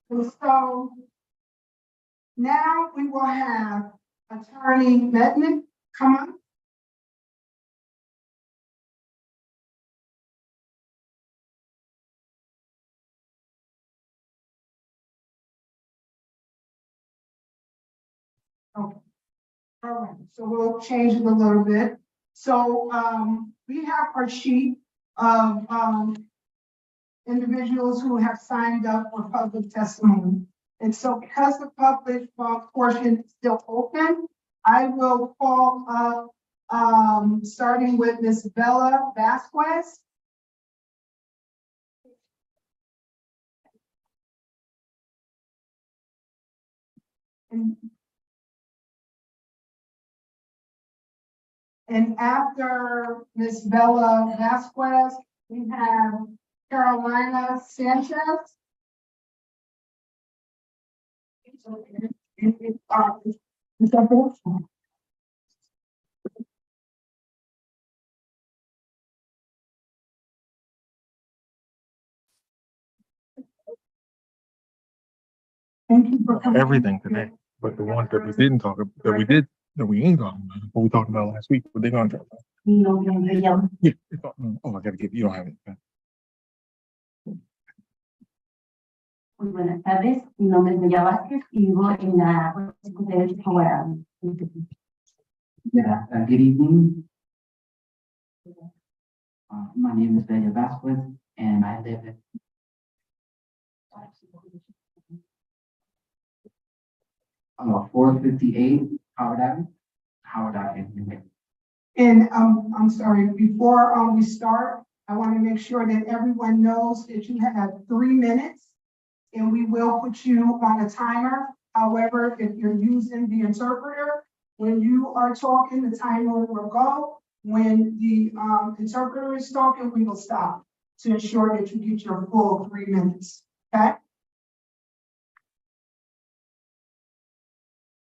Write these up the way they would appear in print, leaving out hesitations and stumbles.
And so now we will have Attorney Mednick come on. Okay. All right, so we'll change it a little bit. So we have our sheet of individuals who have signed up for public testimony. And so because the public portion is still open, I will call up starting with Ms. Bella Vasquez. And after Ms. Bella Vasquez, we have Carolina Sanchez. Thank you for coming. Everything today, but the ones that we didn't talk about, that we ain't talking about, what we talked about last week, what they gonna talk about. Yeah. Oh, I gotta give you, don't have it. Muy buenas tardes, mi nombre es Bella Vázquez y vivo en la Secundaria Howard. Yeah, good evening. My name is Bella Vasquez and I live in 458 Howard Avenue. And I'm sorry, before we start, I want to make sure that everyone knows that you have 3 minutes and we will put you on a timer. However, if you're using the interpreter, when you are talking, the timer will go. When the interpreter is talking, we will stop to ensure that you get your full 3 minutes, okay?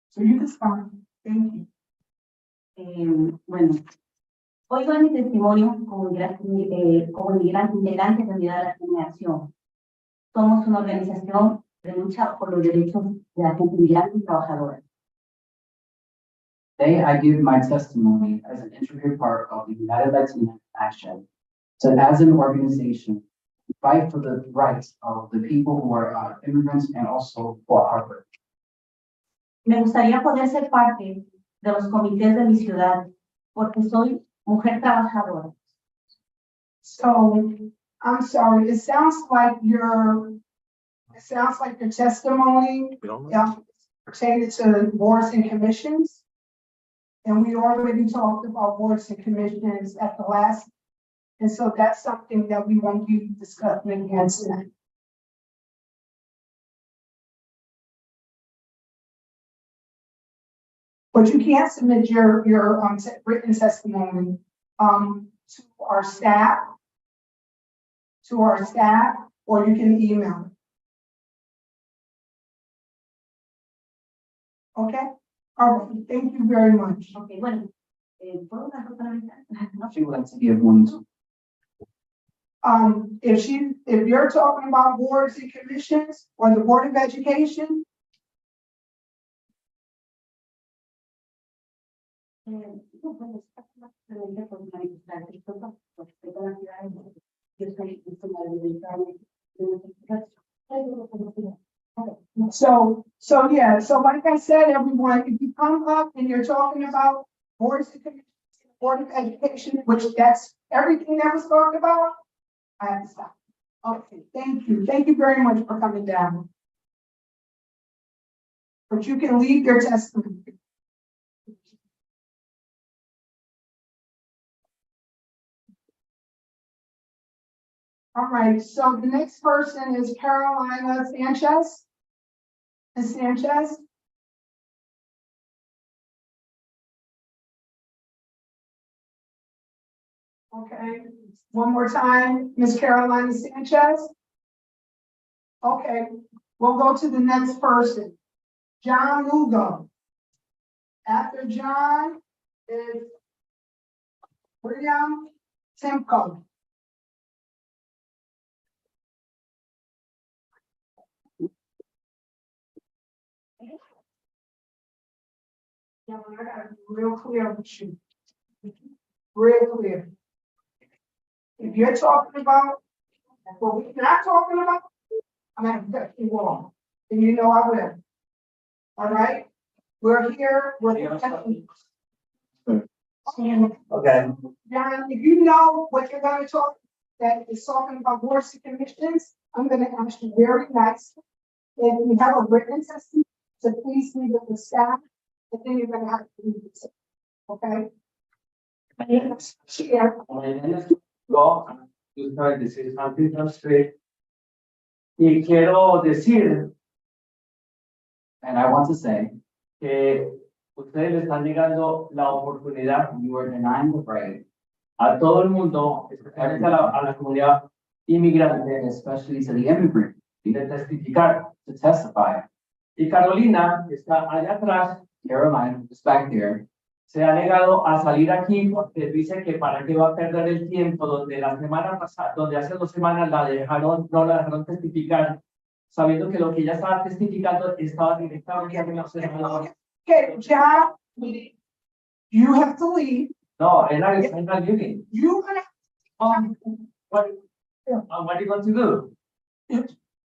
So you can start. Thank you. Bueno, hoy doy mi testimonio como inmigrante integrante de Unidad de la Generación. Somos una organización de lucha por los derechos de la gente inmigrante y trabajadora. Today, I give my testimony as an integral part of the United Latina Action. So as an organization, we fight for the rights of the people who are immigrants and also for our work. Me gustaría poder ser parte de los comités de mi ciudad porque soy mujer trabajadora. So I'm sorry, it sounds like your testimony pertaining to boards and commissions. And we already talked about boards and commissions at the last, and so that's something that we won't be discussing again tonight. But you can submit your written testimony to our staff, or you can email it. Okay? All right, thank you very much. Okay, bueno, ¿puedo dar otra vez? No. She would like to give one. If you're talking about boards and commissions or the Board of Education, so yeah, so like I said, everyone, if you come up and you're talking about boards and commissions, Board of Education, which that's everything that was talked about, I have to stop. Okay, thank you. Thank you very much for coming down. But you can leave your testimony. All right, so the next person is Carolina Sanchez. Ms. Sanchez. Okay, one more time, Ms. Carolina Sanchez. Okay, we'll go to the next person, John Lugo. After John is William Simcoe. Yeah, I gotta be real clear with you. Real clear. If you're talking about what we're not talking about, I'm gonna cut you off. And you know I will. All right? We're here, Okay, John, if you know what you're gonna talk, that is talking about boards and commissions, I'm gonna ask you very nicely. If you have a written testimony, so please leave it with staff, and then you're gonna have to leave it. Okay? Share. my name is Go, I'm trying to say something on straight. Y quiero decir And I want to say, que ustedes le están negando la oportunidad you are denying the right, a todo el mundo, especialmente a la comunidad inmigrante, especially to the immigrant, de testificar. to testify. Y Carolina, que está allá atrás, Caroline, who's back there, se ha negado a salir aquí porque dice que para qué va a perder el tiempo donde la semana pasada, donde hace 2 semanas no la dejaron testificar, sabiendo que lo que ella estaba testificando estaba directamente relacionado. Okay, John, you have to leave. No, es not living. You gonna, What are you going to do?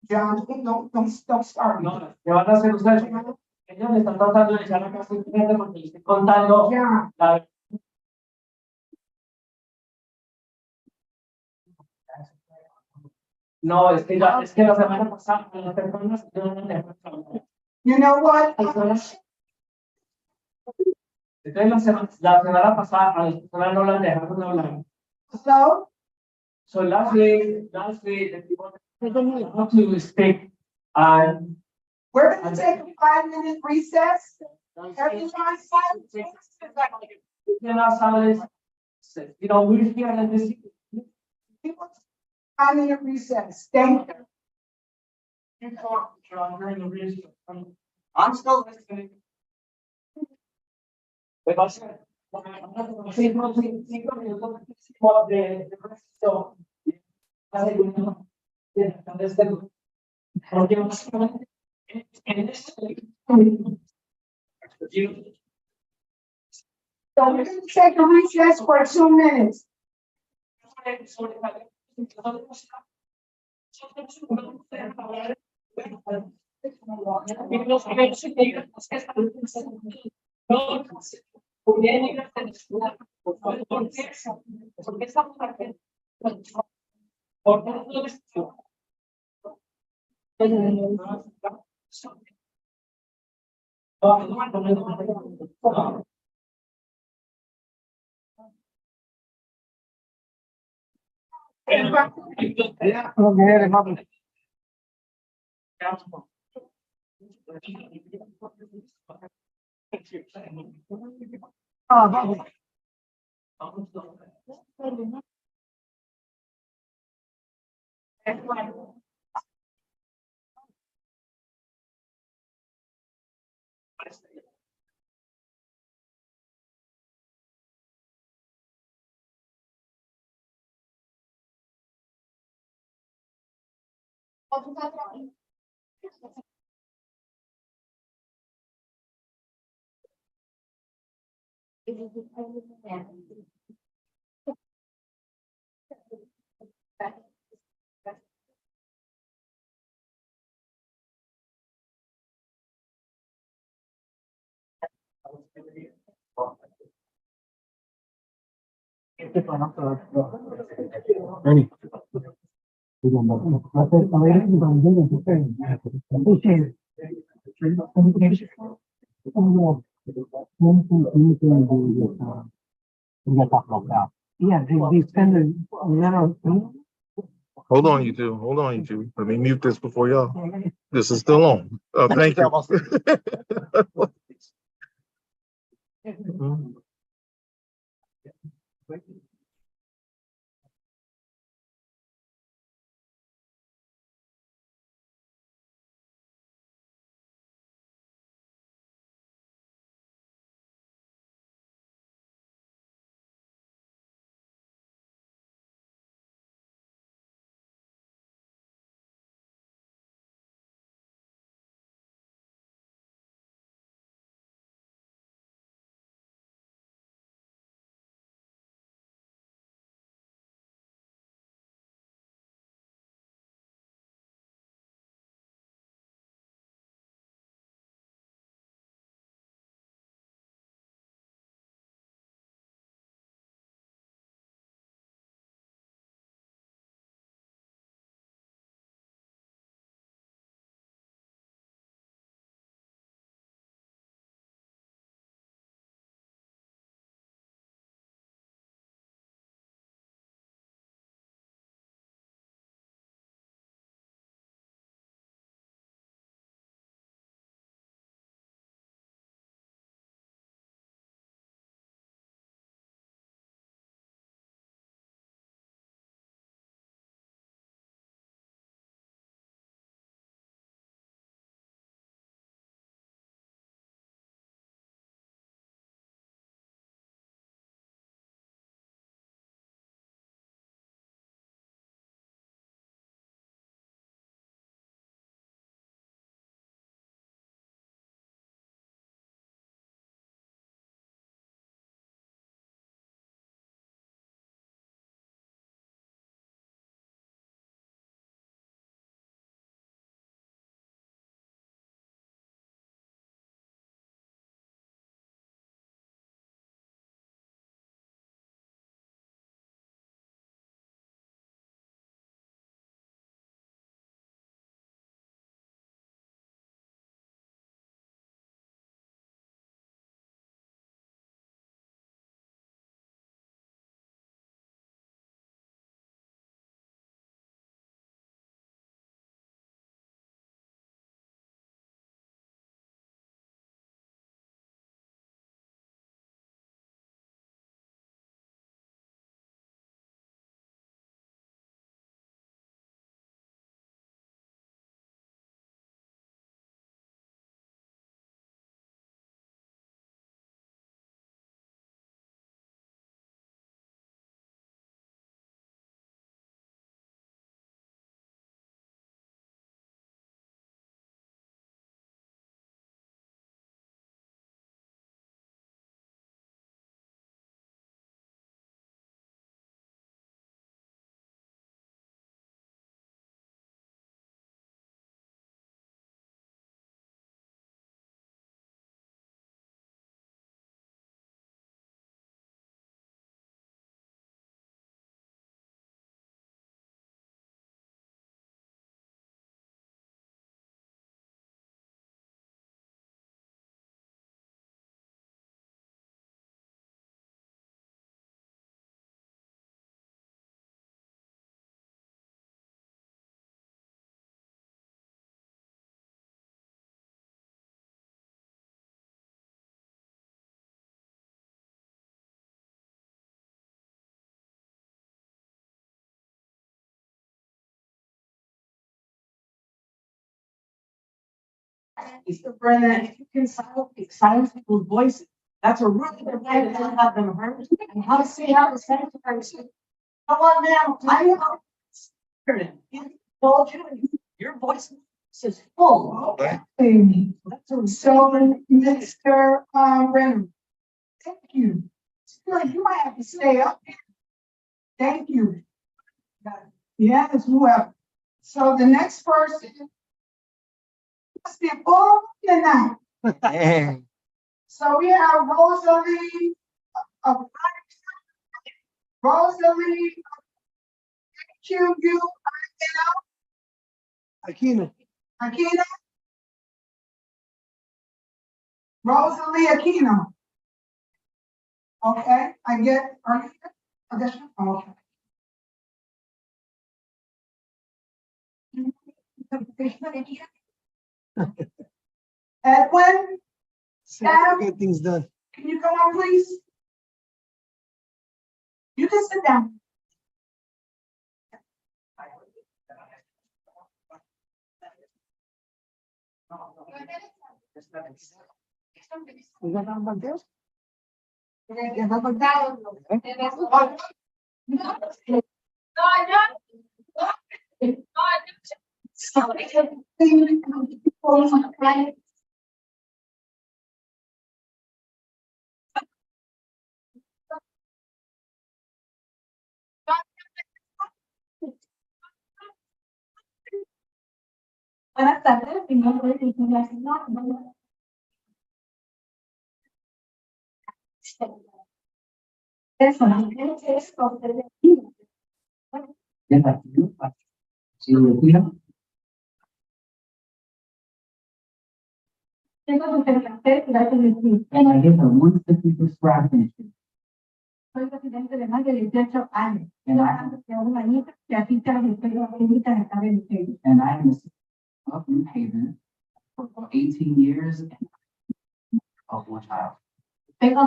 John, don't start. No, ¿qué van a hacer ustedes? Ellos me están tratando de echar la casa en frente porque les estoy contando John, la. No, es que la semana pasada las personas no nos dejaron trabajar. you know what? Entonces la semana pasada a las personas no las dejaron hablar. So, So last week, the people have to speak and we're gonna take a 5-minute recess. Everyone silent. you know, we're here and this. 5-minute recess. Thank you. You talk, John, during the reason. I'm still listening. But I said, what the rest of. So we're gonna take a recess for 2 minutes. Ernie. Yeah, they spend a lot of. Hold on, you two. Hold on, you two. Let me mute this before y'all. This is still on. Thank you. Mr. Brennan, if you can silence people's voices, that's a really good way to have them heard. And how to see how the secretary said, you know what, ma'am, I told you, your voice is full. Okay. So, Mr. Brennan, thank you. You might have to stay up here. Thank you. Yes, whoever. So the next person must be full tonight. So we have Rosalie, Aquino. Aquino. Rosalie Aquino. Okay, I get, are you here? Oh, that's you? Oh, okay. Edwin, Get things done. can you come on, please? You can sit down. Buenas tardes, mi nombre es Virginia Sino. Eso, es Yes, I do. See you here. tengo su secretario, gracias de ti. And I give her 150 scrap entry. Soy residente de más de 18 años. And Yo I, antes de una niña que asiste a los estudios clínicos en esta religión. and I am a citizen of New Haven for about 18 years and of one child. Tengo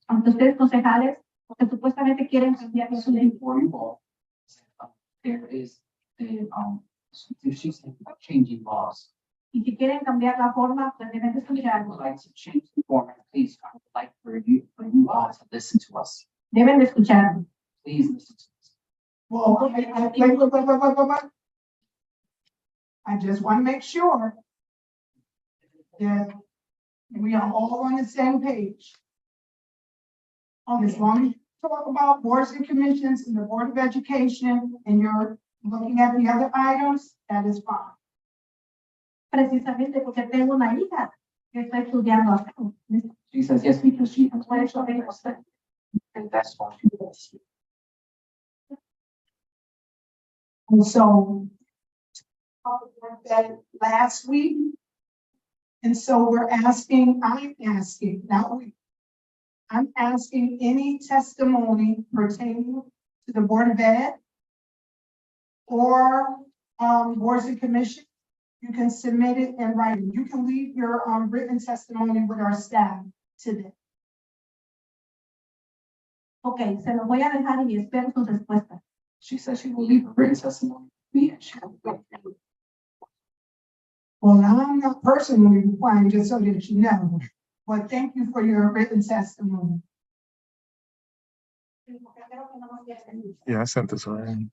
ante ustedes concejales, porque supuestamente quieren cambiar su ley. For you all, there is she's changing laws. Y si quieren cambiar la forma, pues deben de I escucharnos. would like to change the format, please. I would like for you all to listen to us. Deben de escucharnos. Please listen to us. Well, I just want to make sure that we are all on the same page. As long as you talk about boards and commissions and the Board of Education and you're looking at the other items, that is fine. Precisamente porque tengo una hija que está estudiando acá. She says yes because she has Por eso vengo. and that's why she does. And so that last week. And so I'm asking any testimony pertaining to the Board of Ed or boards and commission. You can submit it in writing. You can leave your written testimony with our staff today. Ok, se lo voy a dejar y espero sus respuestas. She says she will leave a written testimony with me and she will go through. Well, I'm not personally replying, just so that you know, but thank you for your written testimony. Yeah, I sent this already.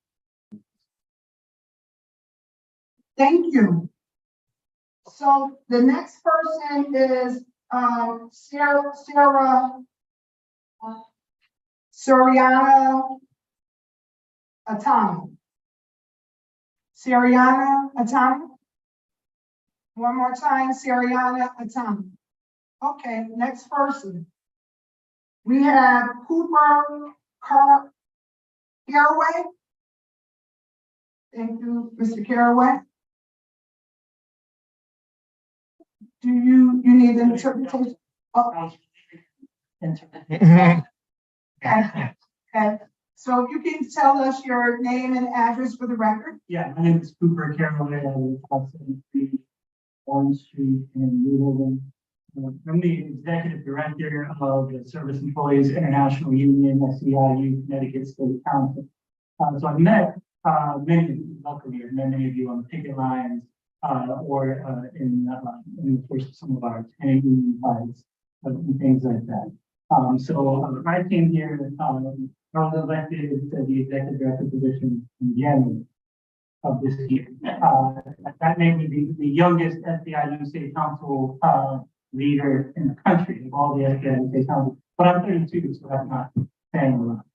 Thank you. So the next person is Sarah Suriana Atano. Suriana Atano. One more time, Suriana Atano. Okay, next person. We have Cooper Caraway. Thank you, Mr. Caraway. Do you need an interpretation? Oh, okay. Okay. So if you can tell us your name and address for the record. Yeah, my name is Cooper Carroll. I live at 73 Orange Street in New Haven. I'm the executive director of the Service Employees International Union, SEIU, Connecticut State Council. So I met many of you, luckily, I've met many of you on the picket lines, or in the course of some of our tenant union fights and things like that. So I came here, I was elected to the executive director position in January of this year. That made me the youngest SEIU State Council leader in the country of all the SEIU State Council. But I'm 32, so that's not saying a lot.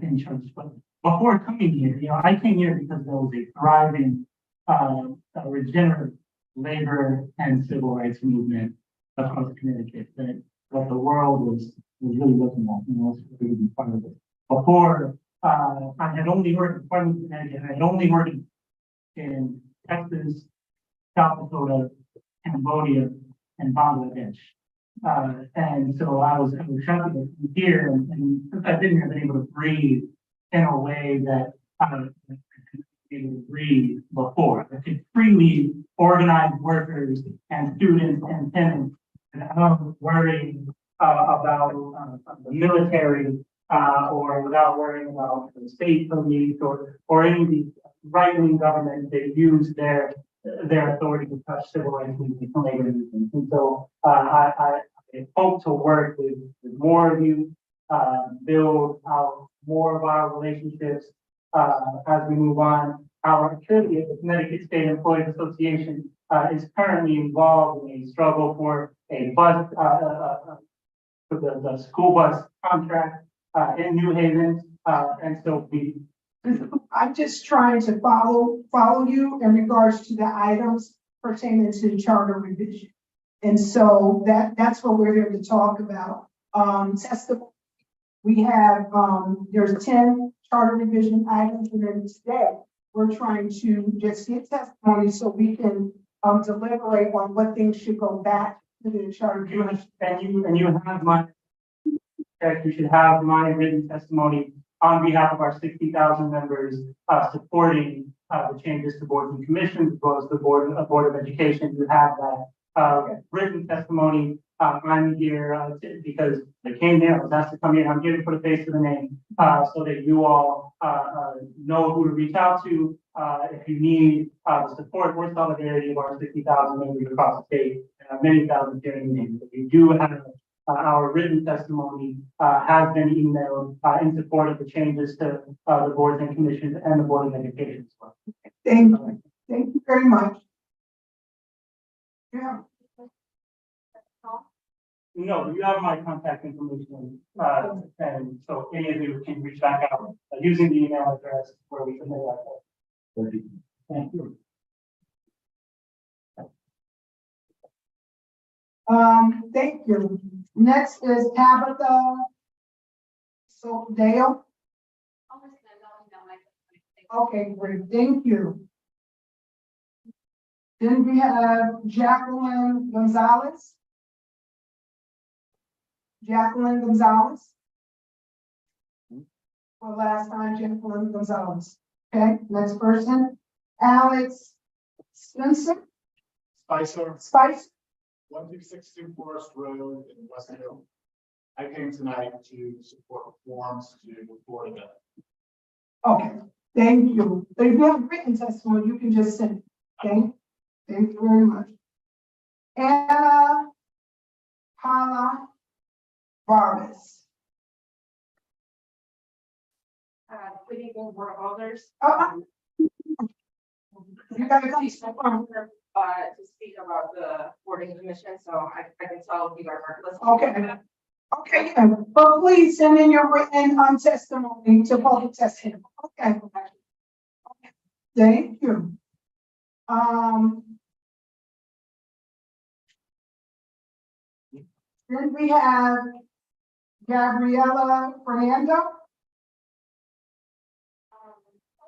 In terms, but before coming here, I came here because there was a thriving, regenerative labor and civil rights movement across Connecticut that the world was really looking at, was really be part of it. Before, I had only worked in part of Connecticut, I had only worked in Texas, South Dakota, Cambodia, and Bangladesh. And so I was happy to be here, and since I've been here, I've been able to breathe in a way that I couldn't be able to breathe before. I could freely organize workers and students and tenants without worrying about the military or without worrying about the state police or any of these right-wing governments that use their authority to touch civil rights movements and labor movements. And so I hope to work with more of you, build out more of our relationships as we move on. Our affiliate, the Connecticut State Employees Association, is currently involved in a struggle for a bus, for the school bus contract in New Haven. And so I'm just trying to follow you in regards to the items pertaining to the charter revision. And so that's what we're here to talk about. Testimony. We have, there's 10 charter revision items, and then today we're trying to just get testimony so we can deliberate on what things should go back to the charter revision. And you have my, you should have my written testimony on behalf of our 60,000 members supporting the changes to boards and commissions, as well as the Board of Education. You have that written testimony. I'm here because I came here, I was asked to come here. I'm here to put a face to the name so that you all know who to reach out to if you need the support or solidarity of our 60,000 members across the state and many thousand here in the name. But we do have our written testimony has been emailed in support of the changes to the boards and commissions and the Board of Education as well. Thank you. Thank you very much. Yeah. No, you have my contact information, and so any of you can reach back out using the email address where we submit that. Thank you. Thank you. Next is Tabitha Dale. Okay, great. Thank you. Then we have Jacqueline Gonzalez. Jacqueline Gonzalez. For last time, Jacqueline Gonzalez. Okay, next person. Alex Spencer. Spicer. 126 Forest Road in West Hill. I came tonight to support reforms to move forward with that. Okay, thank you. If you have written testimony, you can just send it. Okay, thank you very much. Anna Hala Vargas. Good evening, Board of Alders. You gotta come To speak about the boarding commission, so I can tell you guys are listening. Okay. Okay, yeah. But please send in your written testimony to public testimony. Okay. Thank you. Then we have Gabriela Fernando.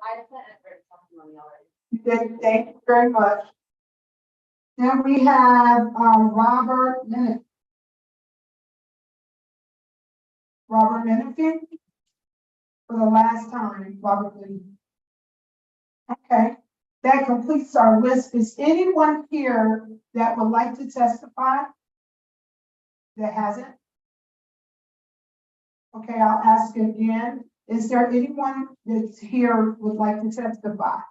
I sent a written testimony already. Thank you very much. Then we have Robert Menifee. Robert Menifee. For the last time, Robert Menifee. Okay, that completes our list. Is anyone here that would like to testify that hasn't? Okay, I'll ask again. Is there anyone that's here would like to testify?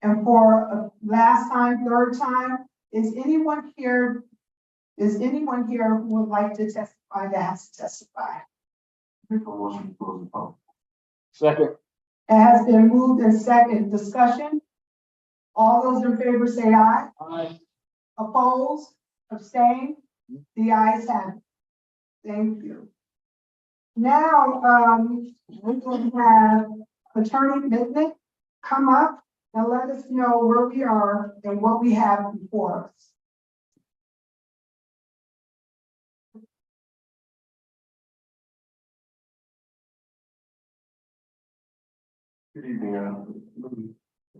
And for last time, third time, is anyone here who would like to testify that has to testify? Make a motion to close the public. Second. It has been moved and second. Discussion? All those in favor say aye. Aye. Opposed? Abstain? The ayes have it. Thank you. Now, we're going to have Attorney Mitnick come up and let us know where we are and what we have before us. Good evening,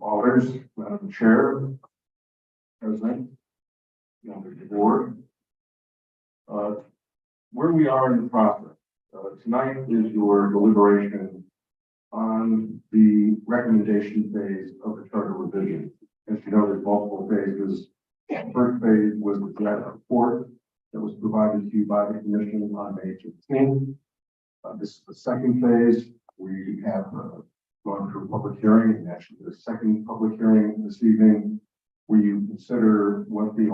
auditors, Madam Chair, President, members of the board. Where we are in the process, tonight is your deliberation on the recommendation phase of the charter revision. As you know, there's multiple phases. The first phase was the draft report that was provided to you by the commission on May 15th. This is the second phase. We have gone through a public hearing, and actually the second public hearing this evening, where you consider what the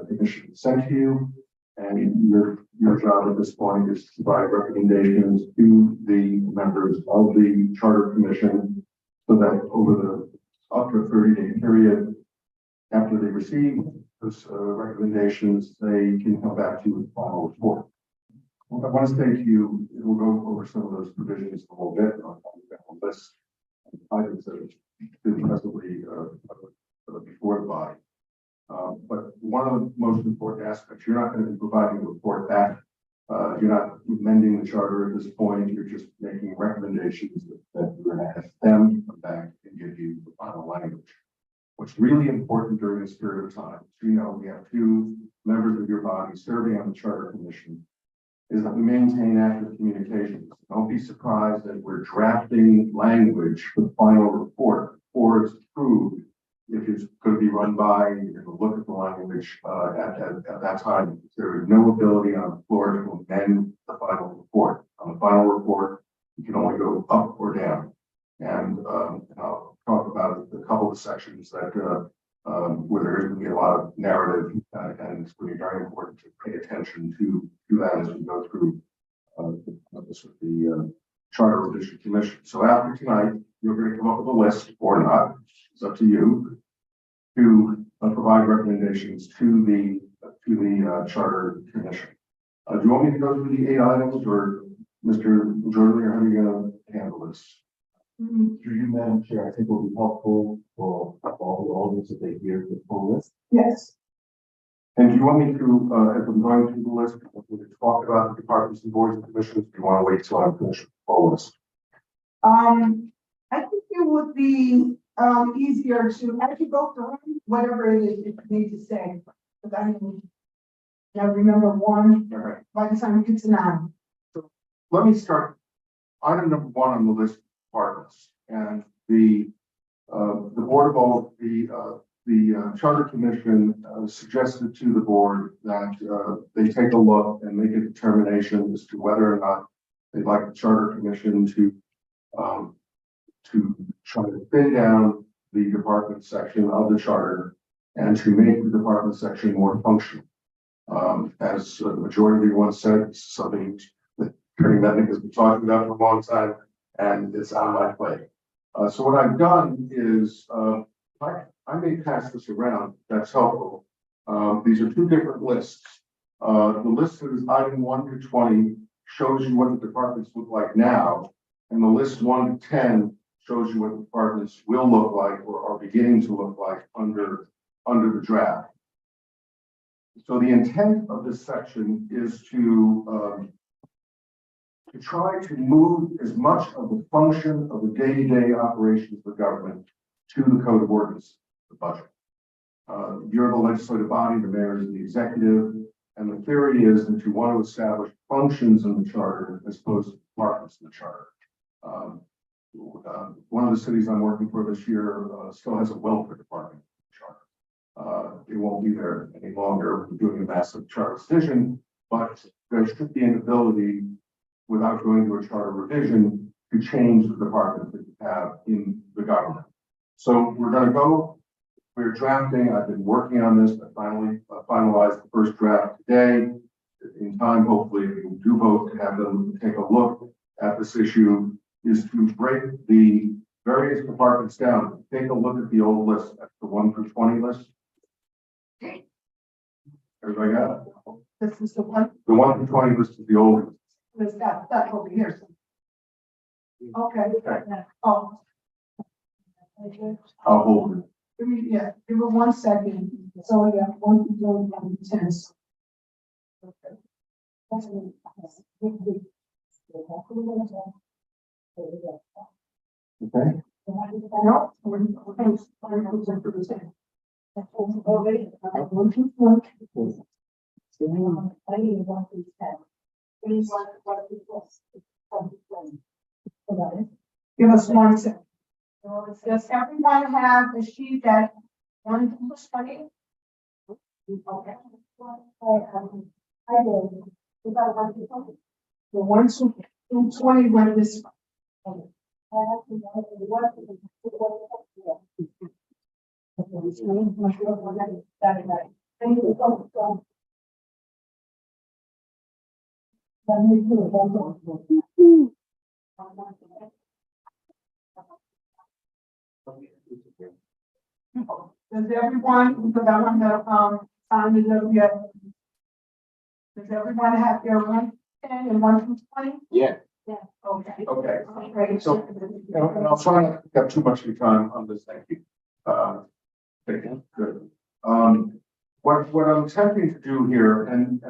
commission sent to you, and your job at this point is to provide recommendations to the members of the charter commission, so that over the up to a 30-day period after they receive those recommendations, they can come back to you with a final report. I want to say to you, we'll go over some of those provisions a little bit on the list of items that are presently before the body. But one of the most important aspects, you're not going to be providing a report back. You're not amending the charter at this point. You're just making recommendations that you're going to have them come back and give you the final language. What's really important during this period of time, you know, we have two members of your body serving on the charter commission, is that we maintain active communications. Don't be surprised that we're drafting language for the final report before it's approved. If it's going to be run by, you're going to look at the language at that time. There is no ability on the floor to amend the final report. On the final report, you can only go up or down. And I'll talk about a couple of sections that where there is going to be a lot of narrative, and it's going to be very important to pay attention to that as we go through the Charter Revision Commission. So after tonight, you're going to come up with a list or not. It's up to you to provide recommendations to the Charter Commission. Do you want me to go through the 8 items, or Mr. Jordan, or how are you going to handle this? Through you, Madam Chair, I think it will be helpful for all the audience if they hear the full list. Yes. And do you want me to, if I'm going through the list, we can talk about the departments and boards and commissions? Do you want to wait till I'm finished with the full list? I think it would be easier to actually go through whatever it is that you need to say. Because I remember one All right. by the time we get to 9. Let me start. Item number 1 on the list. Departments, and the board of all the charter commission suggested to the board that they take a look and make a determination as to whether or not they'd like the charter commission to try to thin down the department section of the charter and to make the department section more functional. As the majority of everyone said, it's something that Attorney Mednick has been talking about for a long time, and it's on my plate. So what I've done is I may pass this around. That's helpful. These are 2 different lists. The list that is item 1 to 20 shows you what the departments look like now, and the list 1 to 10 shows you what the departments will look like or are beginning to look like under the draft. So the intent of this section is to try to move as much of the function of the day-to-day operations of the government to the code of ordinance, the budget. You're the legislative body, the mayor is the executive, and the theory is that you want to establish functions in the charter as opposed to departments in the charter. One of the cities I'm working for this year still has a welfare department in the charter. It won't be there any longer. We're doing a massive charter decision, but there should be an ability, without going to a charter revision, to change the department that you have in the government. So we're gonna go, we're drafting, I've been working on this, I finally finalized the first draft today. In time, hopefully, if you do vote to have them take a look at this issue, is to break the various departments down. Take a look at the old list, that's the 1 through 20 list. Everybody got it? This is the one, The 1 through 20 list is the old list. that's over here. Okay. Okay. Oh. I'll hold it. Give me 1 second. So yeah, 1 through 10. Okay. Okay. No, we're give us 1 second. Does everyone have the sheet that 1 through 20? Okay. I did. We got 1 through 20. The 1 through 20 went this way. Does everyone, because I want to, sign it up yet? Does everyone have their 1 through 10 and 1 through 20? Yeah. Yeah. Okay. Okay. Okay. So, and I'll try not to have too much of your time on this, thank you. Thank you. Good. What I'm attempting to do here, and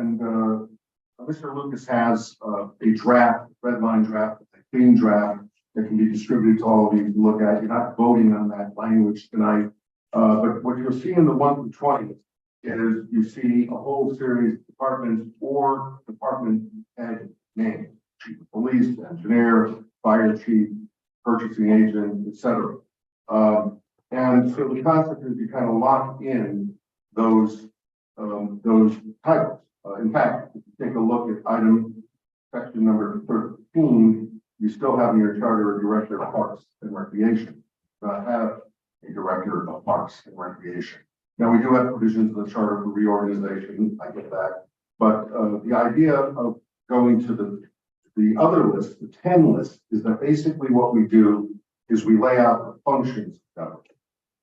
Mr. Lucas has a draft, red line draft, a clean draft that can be distributed to all of you to look at. You're not voting on that language tonight. But what you'll see in the 1 through 20 is you see a whole series of departments or department head names. Chief of police, engineer, fire chief, purchasing agent, etc. And so the concept is you kind of lock in those titles. In fact, if you take a look at item section number 13, you still have in your charter a director of parks and recreation. Have a director of parks and recreation. Now we do have provisions in the charter for reorganization. I get that, but the idea of going to the other list, the 10 list, is that basically what we do is we lay out the functions of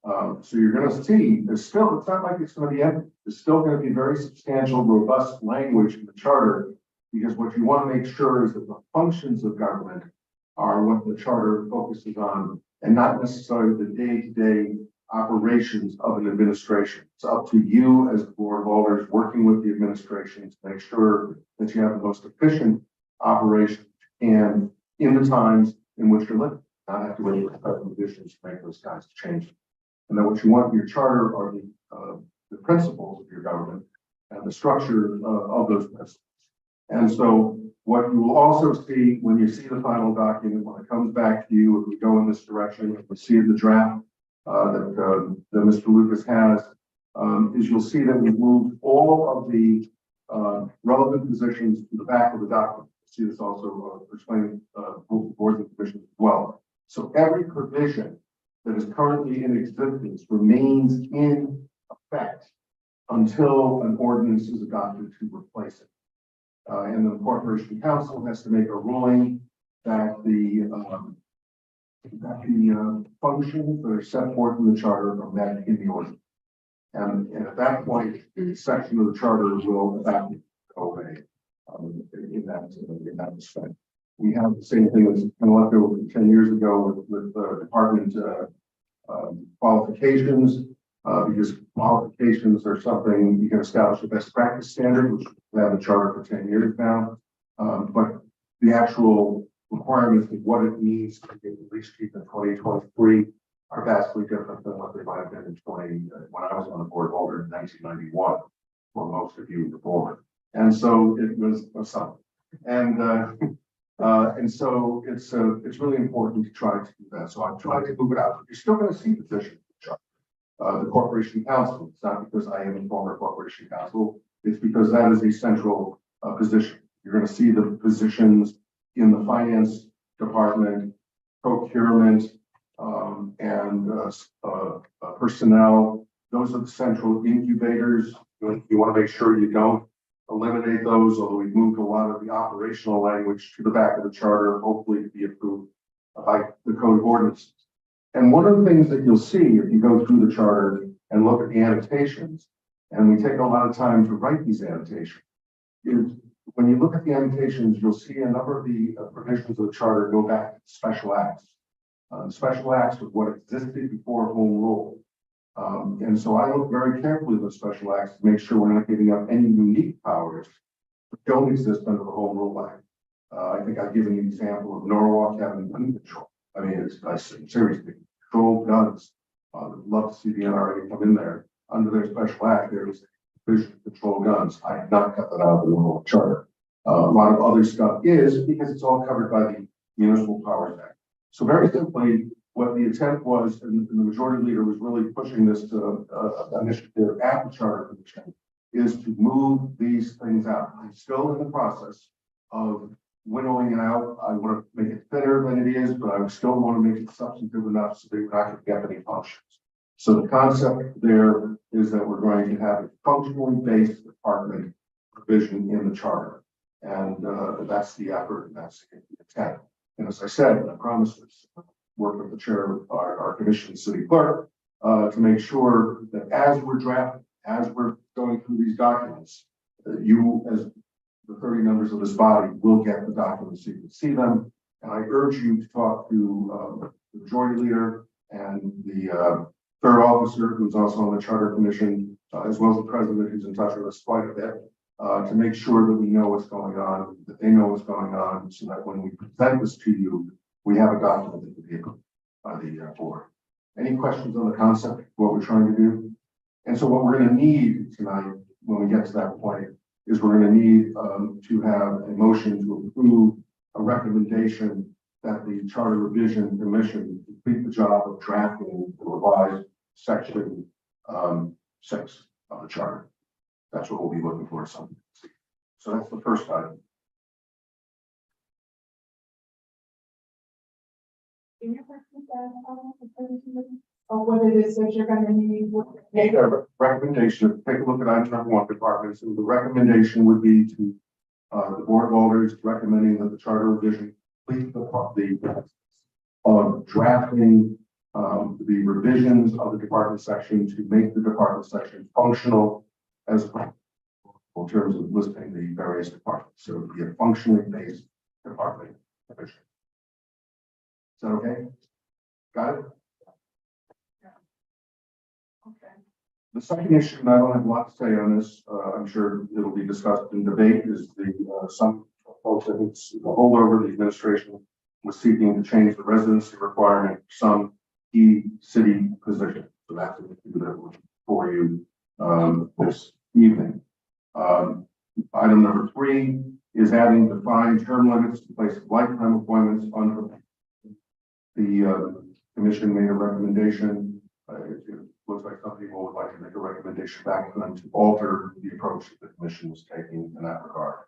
government. So you're going to see there's still, it's not like it's going to be empty. There's still going to be very substantial, robust language in the charter, because what you want to make sure is that the functions of government are what the charter focuses on, and not necessarily the day-to-day operations of an administration. It's up to you as the board of alders working with the administration to make sure that you have the most efficient operation and in the times in which you're living, not have to wait for special conditions to make those kinds of changes. And then what you want in your charter are the principles of your government and the structure of those principles. And so what you will also see when you see the final document, when it comes back to you, if we go in this direction, if we see the draft that Mr. Lucas has, is you'll see that we've moved all of the relevant positions to the back of the document. See this also explained boards and commissions as well. So every provision that is currently in existence remains in effect until an ordinance is adopted to replace it. And the Corporation Council has to make a ruling that the functions that are set forth in the charter are met in the ordinance. And at that point, the section of the charter will go away. In that respect, we have the same thing that's kind of left over from 10 years ago with department qualifications, because qualifications are something you can establish a best practice standard, which we have a charter for 10 years now. But the actual requirements of what it means to get the police chief in 2023 are vastly different than what they might have been in when I was on the board of alder in 1991, for most of you before. And so it was something. And so it's really important to try to do that. So I've tried to move it out. You're still going to see positions. The Corporation Council. It's not because I am a former Corporation Council. It's because that is a central position. You're going to see the positions in the finance department, procurement, personnel. Those are the central incubators. You want to make sure you don't eliminate those, although we've moved a lot of the operational language to the back of the charter, hopefully to be approved by the code of ordinances. And one of the things that you'll see if you go through the charter and look at the annotations, and we take a lot of time to write these annotations, is when you look at the annotations, you'll see a number of the provisions of the charter go back to special acts. Special acts was what existed before home rule. And so I look very carefully at the special acts to make sure we're not giving up any unique powers that don't exist under the Home Rule Act. I think I've given you an example of Norwalk having gun control. I mean, seriously, control guns. I'd love to see the NRA come in there. Under their special act, there is provision to control guns. I have not cut that out of the Norwalk charter. A lot of other stuff is because it's all covered by the Municipal Powers Act. So very simply, what the intent was, and the majority leader was really pushing this initiative at the Charter Commission, is to move these things out. I'm still in the process of winnowing it out. I want to make it thinner than it is, but I still want to make it substantive enough so that we're not going to get any functions. So the concept there is that we're going to have a functionally based department provision in the charter. And that's the effort, and that's the intent. And as I said, I promised this, work with the chair of our commission city clerk to make sure that as we're drafting, as we're going through these documents, that you as the 30 members of this body will get the documents so you can see them. And I urge you to talk to the majority leader and the third officer, who's also on the charter commission, as well as the president, who's in touch with us quite a bit, to make sure that we know what's going on, that they know what's going on, so that when we present this to you, we have a document that can be approved by the board. Any questions on the concept of what we're trying to do? And so what we're going to need tonight, when we get to that point, is we're going to need to have a motion to approve a recommendation that the Charter Revision Commission complete the job of drafting the revised section 6 of the charter. That's what we'll be looking for. So that's the first item. Can you repeat that? Or what it is that you're going to need? Need a recommendation. Take a look at item number 1, departments. And the recommendation would be to the Board of Alders recommending that the Charter Revision complete the of drafting the revisions of the department section to make the department section functional as in terms of listing the various departments. So it would be a functionally based department division. Is that okay? Got it? Okay. The second issue, and I don't have a lot to say on this, I'm sure it'll be discussed in debate, is the some folks, I think it's the holdover, the administration was seeking to change the residency requirement for some key city positions. So that's what we do for you this evening. Item number 3 is adding defined term limits to place of lifetime appointments under the commission made a recommendation. It looks like some people would like to make a recommendation back to them to alter the approach that the commission was taking in that regard.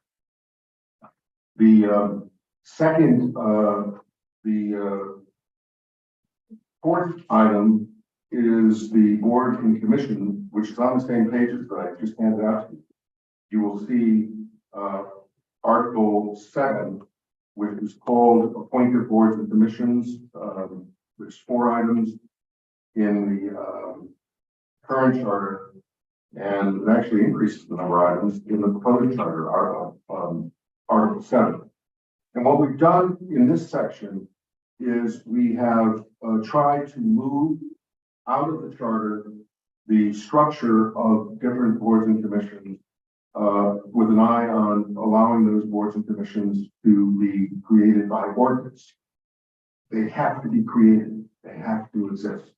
The second, the fourth item is the board and commission, which is on the same pages that I just handed out to you. You will see Article 7, which is called appointed boards and commissions. There's 4 items in the current charter, and it actually increases the number of items in the proposed charter, Article 7. And what we've done in this section is we have tried to move out of the charter the structure of different boards and commissions with an eye on allowing those boards and commissions to be created by ordinance. They have to be created. They have to exist.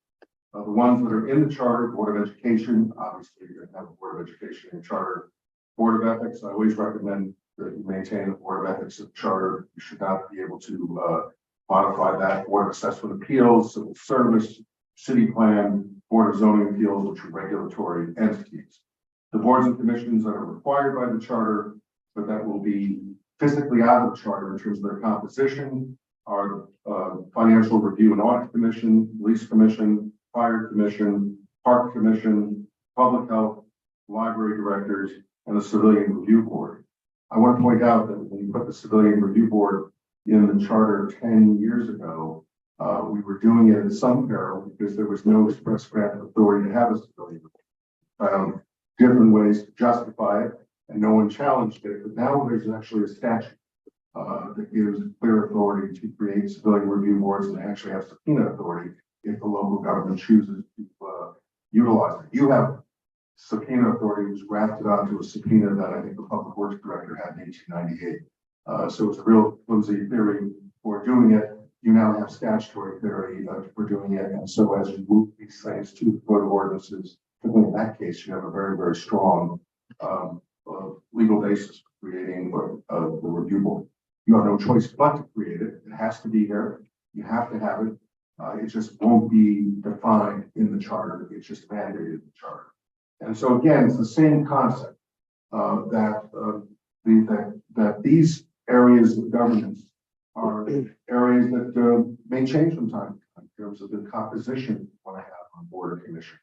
The ones that are in the charter, Board of Education, obviously you're going to have a Board of Education in charter. Board of Ethics, I always recommend that you maintain a Board of Ethics in the charter. You should not be able to modify that. Board of Assessment Appeals, Civil Service, City Plan, Board of Zoning Appeals, which are regulatory entities. The boards and commissions that are required by the charter, but that will be physically out of the charter in terms of their composition, are Financial Review and Audit Commission, Police Commission, Fire Commission, Park Commission, Public Health, Library Directors, and the Civilian Review Board. I want to point out that when you put the Civilian Review Board in the charter 10 years ago, we were doing it at some peril because there was no express grant of authority to have a civilian. Found different ways to justify it, and no one challenged it. But now there's actually a statute that gives clear authority to create civilian review boards, and they actually have subpoena authority if the local government chooses to utilize it. You have subpoena authority was grafted onto a subpoena that I think the Public Works Director had in 1898. So it's a real flimsy theory for doing it. You now have statutory theory for doing it, and so as you move these things to the code of ordinances, particularly in that case, you have a very, very strong legal basis for creating the review board. You have no choice but to create it. It has to be there. You have to have it. It just won't be defined in the charter. It's just mandated in the charter. And so again, it's the same concept that these areas of governance are areas that may change from time to time in terms of the composition you want to have on board or commission.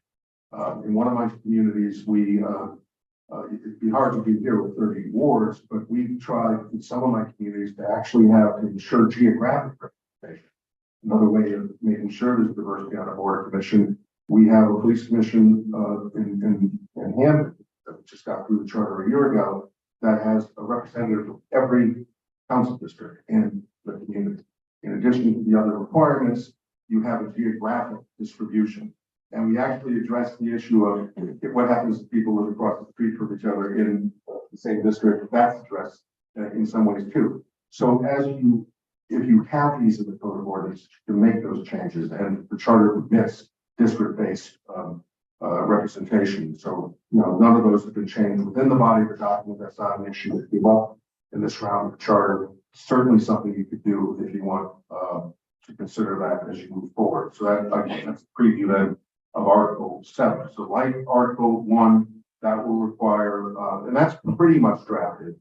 In one of my communities, it'd be hard to be here with 30 wards, but we've tried in some of my communities to actually have to ensure geographic representation. Another way of making sure there's diversity on a board or commission, we have a police commission in Hampton that just got through the charter a year ago that has a representative of every council district in the community. In addition to the other requirements, you have a geographic distribution. And we actually address the issue of what happens to people who live across the street from each other in the same district. That's addressed in some ways too. So if you have these in the code of ordinance, you can make those changes, and the charter permits district-based representation. So, none of those have been changed within the body of the document. That's not an issue that came up in this round of the charter. Certainly something you could do if you want to consider that as you move forward. So that's a preview then of Article 7. So like Article 1, that will require, and that's pretty much drafted,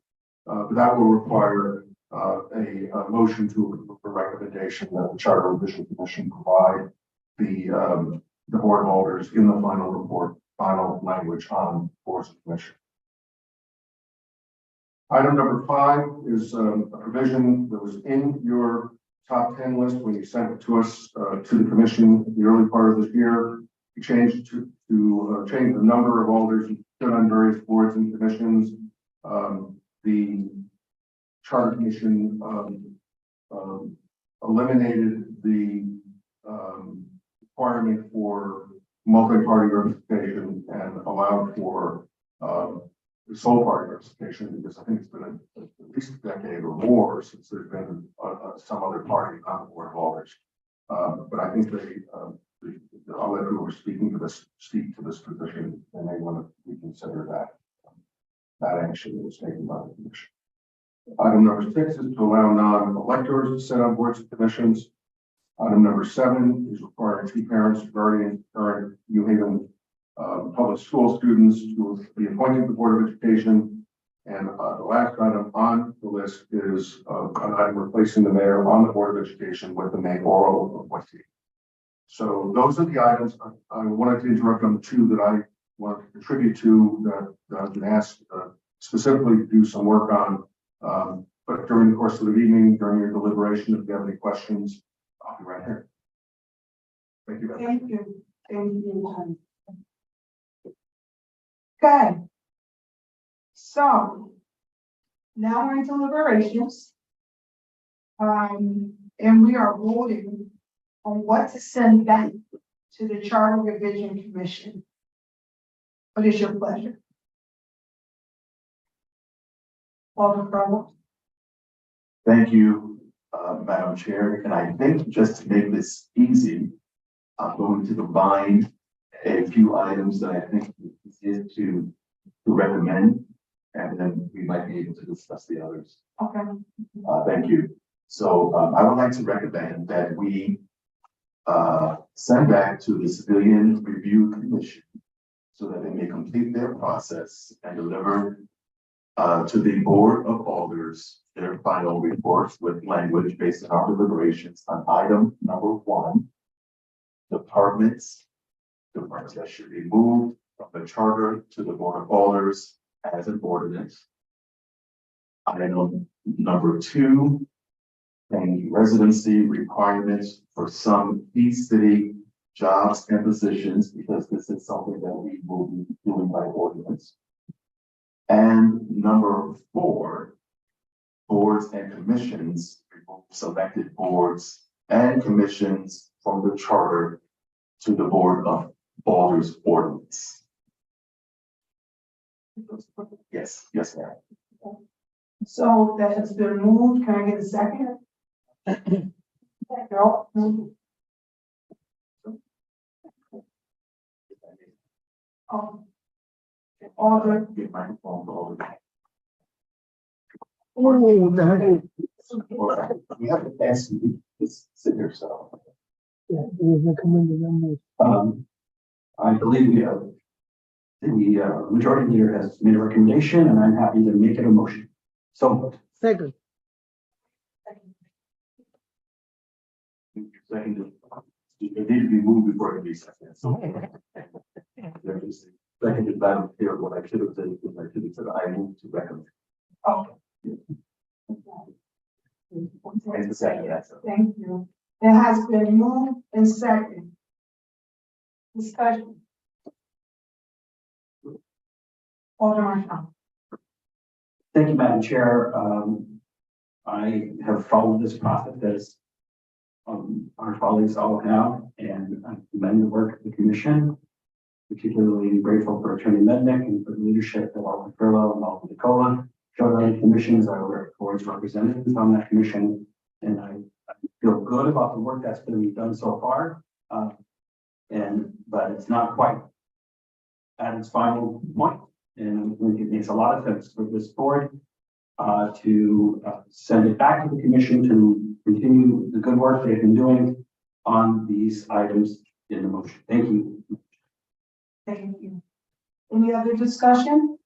but that will require a motion to a recommendation that the Charter Revision Commission provide the Board of Alders in the final report, final language on boards and commission. Item number 5 is a provision that was in your top 10 list when you sent it to us, to the commission in the early part of this year. We changed to change the number of alders who sit on various boards and commissions. The Charter Commission eliminated the requirement for multi-party representation and allowed for sole party representation, because I think it's been at least a decade or more since there's been some other party on the Board of Alders. But I think I'll let who are speaking to this speak to this position, and they want to reconsider that action that was taken by the commission. Item number 6 is to allow non-electors to sit on boards and commissions. Item number 7 is requiring 2 parents, guardians, current New Haven public school students to be appointed to the Board of Education. And the last item on the list is an item replacing the mayor on the Board of Education with the mayoral appointee. So those are the items. I wanted to interrupt on the 2 that I wanted to contribute to that I've been asked specifically to do some work on. But during the course of the evening, during your deliberation, if you have any questions, I'll be right here. Thank you. Thank you. Thank you. Okay. So now we're in deliberations. And we are voting on what to send back to the Charter Revision Commission. What is your pleasure? Alderman Bravo. Thank you, Madam Chair. And I think just to make this easy, I'm going to combine a few items that I think is to recommend, and then we might be able to discuss the others. Okay. Thank you. So I would like to recommend that we send back to the Civilian Review Commission so that they may complete their process and deliver to the Board of Alders, their final report with language based on our deliberations on item number 1. Departments that should be moved from the charter to the Board of Alders as an ordinance. Item number 2, and residency requirements for some key city jobs and positions, because this is something that we will be doing by ordinance. And number 4, boards and commissions, selected boards and commissions from the charter to the Board of Alders ordinance. Yes, ma'am. So that has been moved. Can I get a second? Girl, Alder. Get microphone to Alder. Oh, nice. We have to ask you to sit here, so. Yeah, it was recommended numbers. I believe the majority leader has made a recommendation, and I'm happy to make it a motion. So, Second. Second, it needed to be moved before it can be seconded. So. Seconded by the chair. What I should have said was I should have said I move to recommend. Oh. And the second, that's it. Thank you. It has been moved and second. Discussion. Alderman Shaw. thank you, Madam Chair. I have followed this process as our colleagues all have, and I commend the work of the commission. Particularly grateful for Attorney Mednick and for the leadership of Alvin Furlow and Alvin Nicola. Joint commissions, I work towards representatives on that commission, and I feel good about the work that's been done so far. But it's not quite at its final point, and I think it makes a lot of sense for this board to send it back to the commission to continue the good work they've been doing on these items in the motion. Thank you. Thank you. Any other discussion?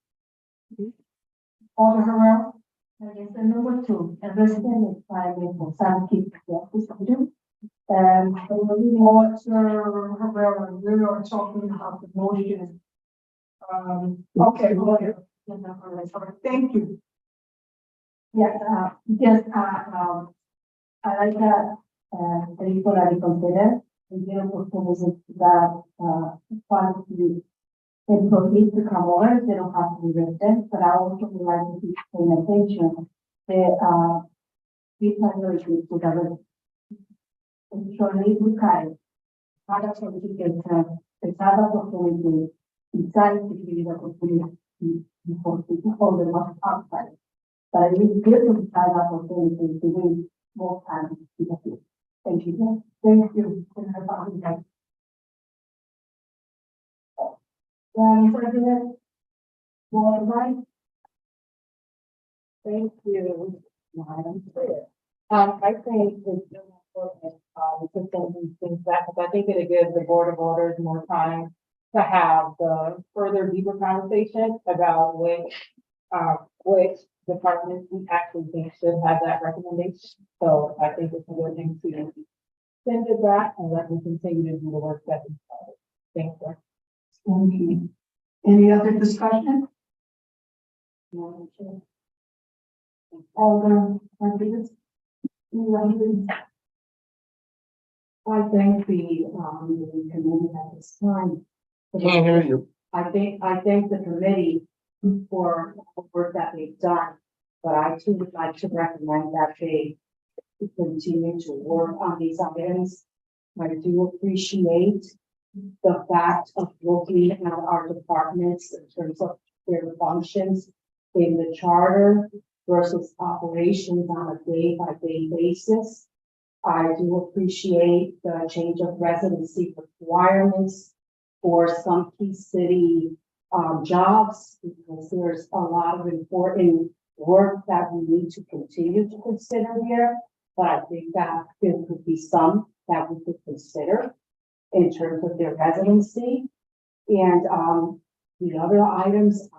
Alder Herrera. Yes, and number 2, a resident requirement for some key students. And Alder Herrera, we are talking about the motion. Okay, go ahead. Thank you. yes, I like that, electorally consider, and the opportunity that, fund to employees to come over, they don't have to be residents, but I also would like to keep paying attention that, these minorities to the usually required. Cada solicitation, cada opportunity, inside to give the opportunity for people the most outside. But I really good to try that opportunity to win more time in the field. Thank you. Thank you. President, right? Thank you, Madam Chair. I think it's really important, to send these things back, because I think it'll give the Board of Orders more time to have the further deeper conversation about which departments we actually think should have that recommendation. So I think it's a good thing to send it back and let them continue to do the work that we started. Thank you. Thank you. Any other discussion? Alder Rodriguez. I thank the committee at this time. Can't hear you. I thank the committee for the work that they've done, but I too would like to recommend that they continue to work on these items. I do appreciate the fact of looking at our departments in terms of their functions in the charter versus operations on a day-by-day basis. I do appreciate the change of residency requirements for some key city jobs, because there's a lot of important work that we need to continue to consider here. But I think that there could be some that we could consider in terms of their residency. And the other items,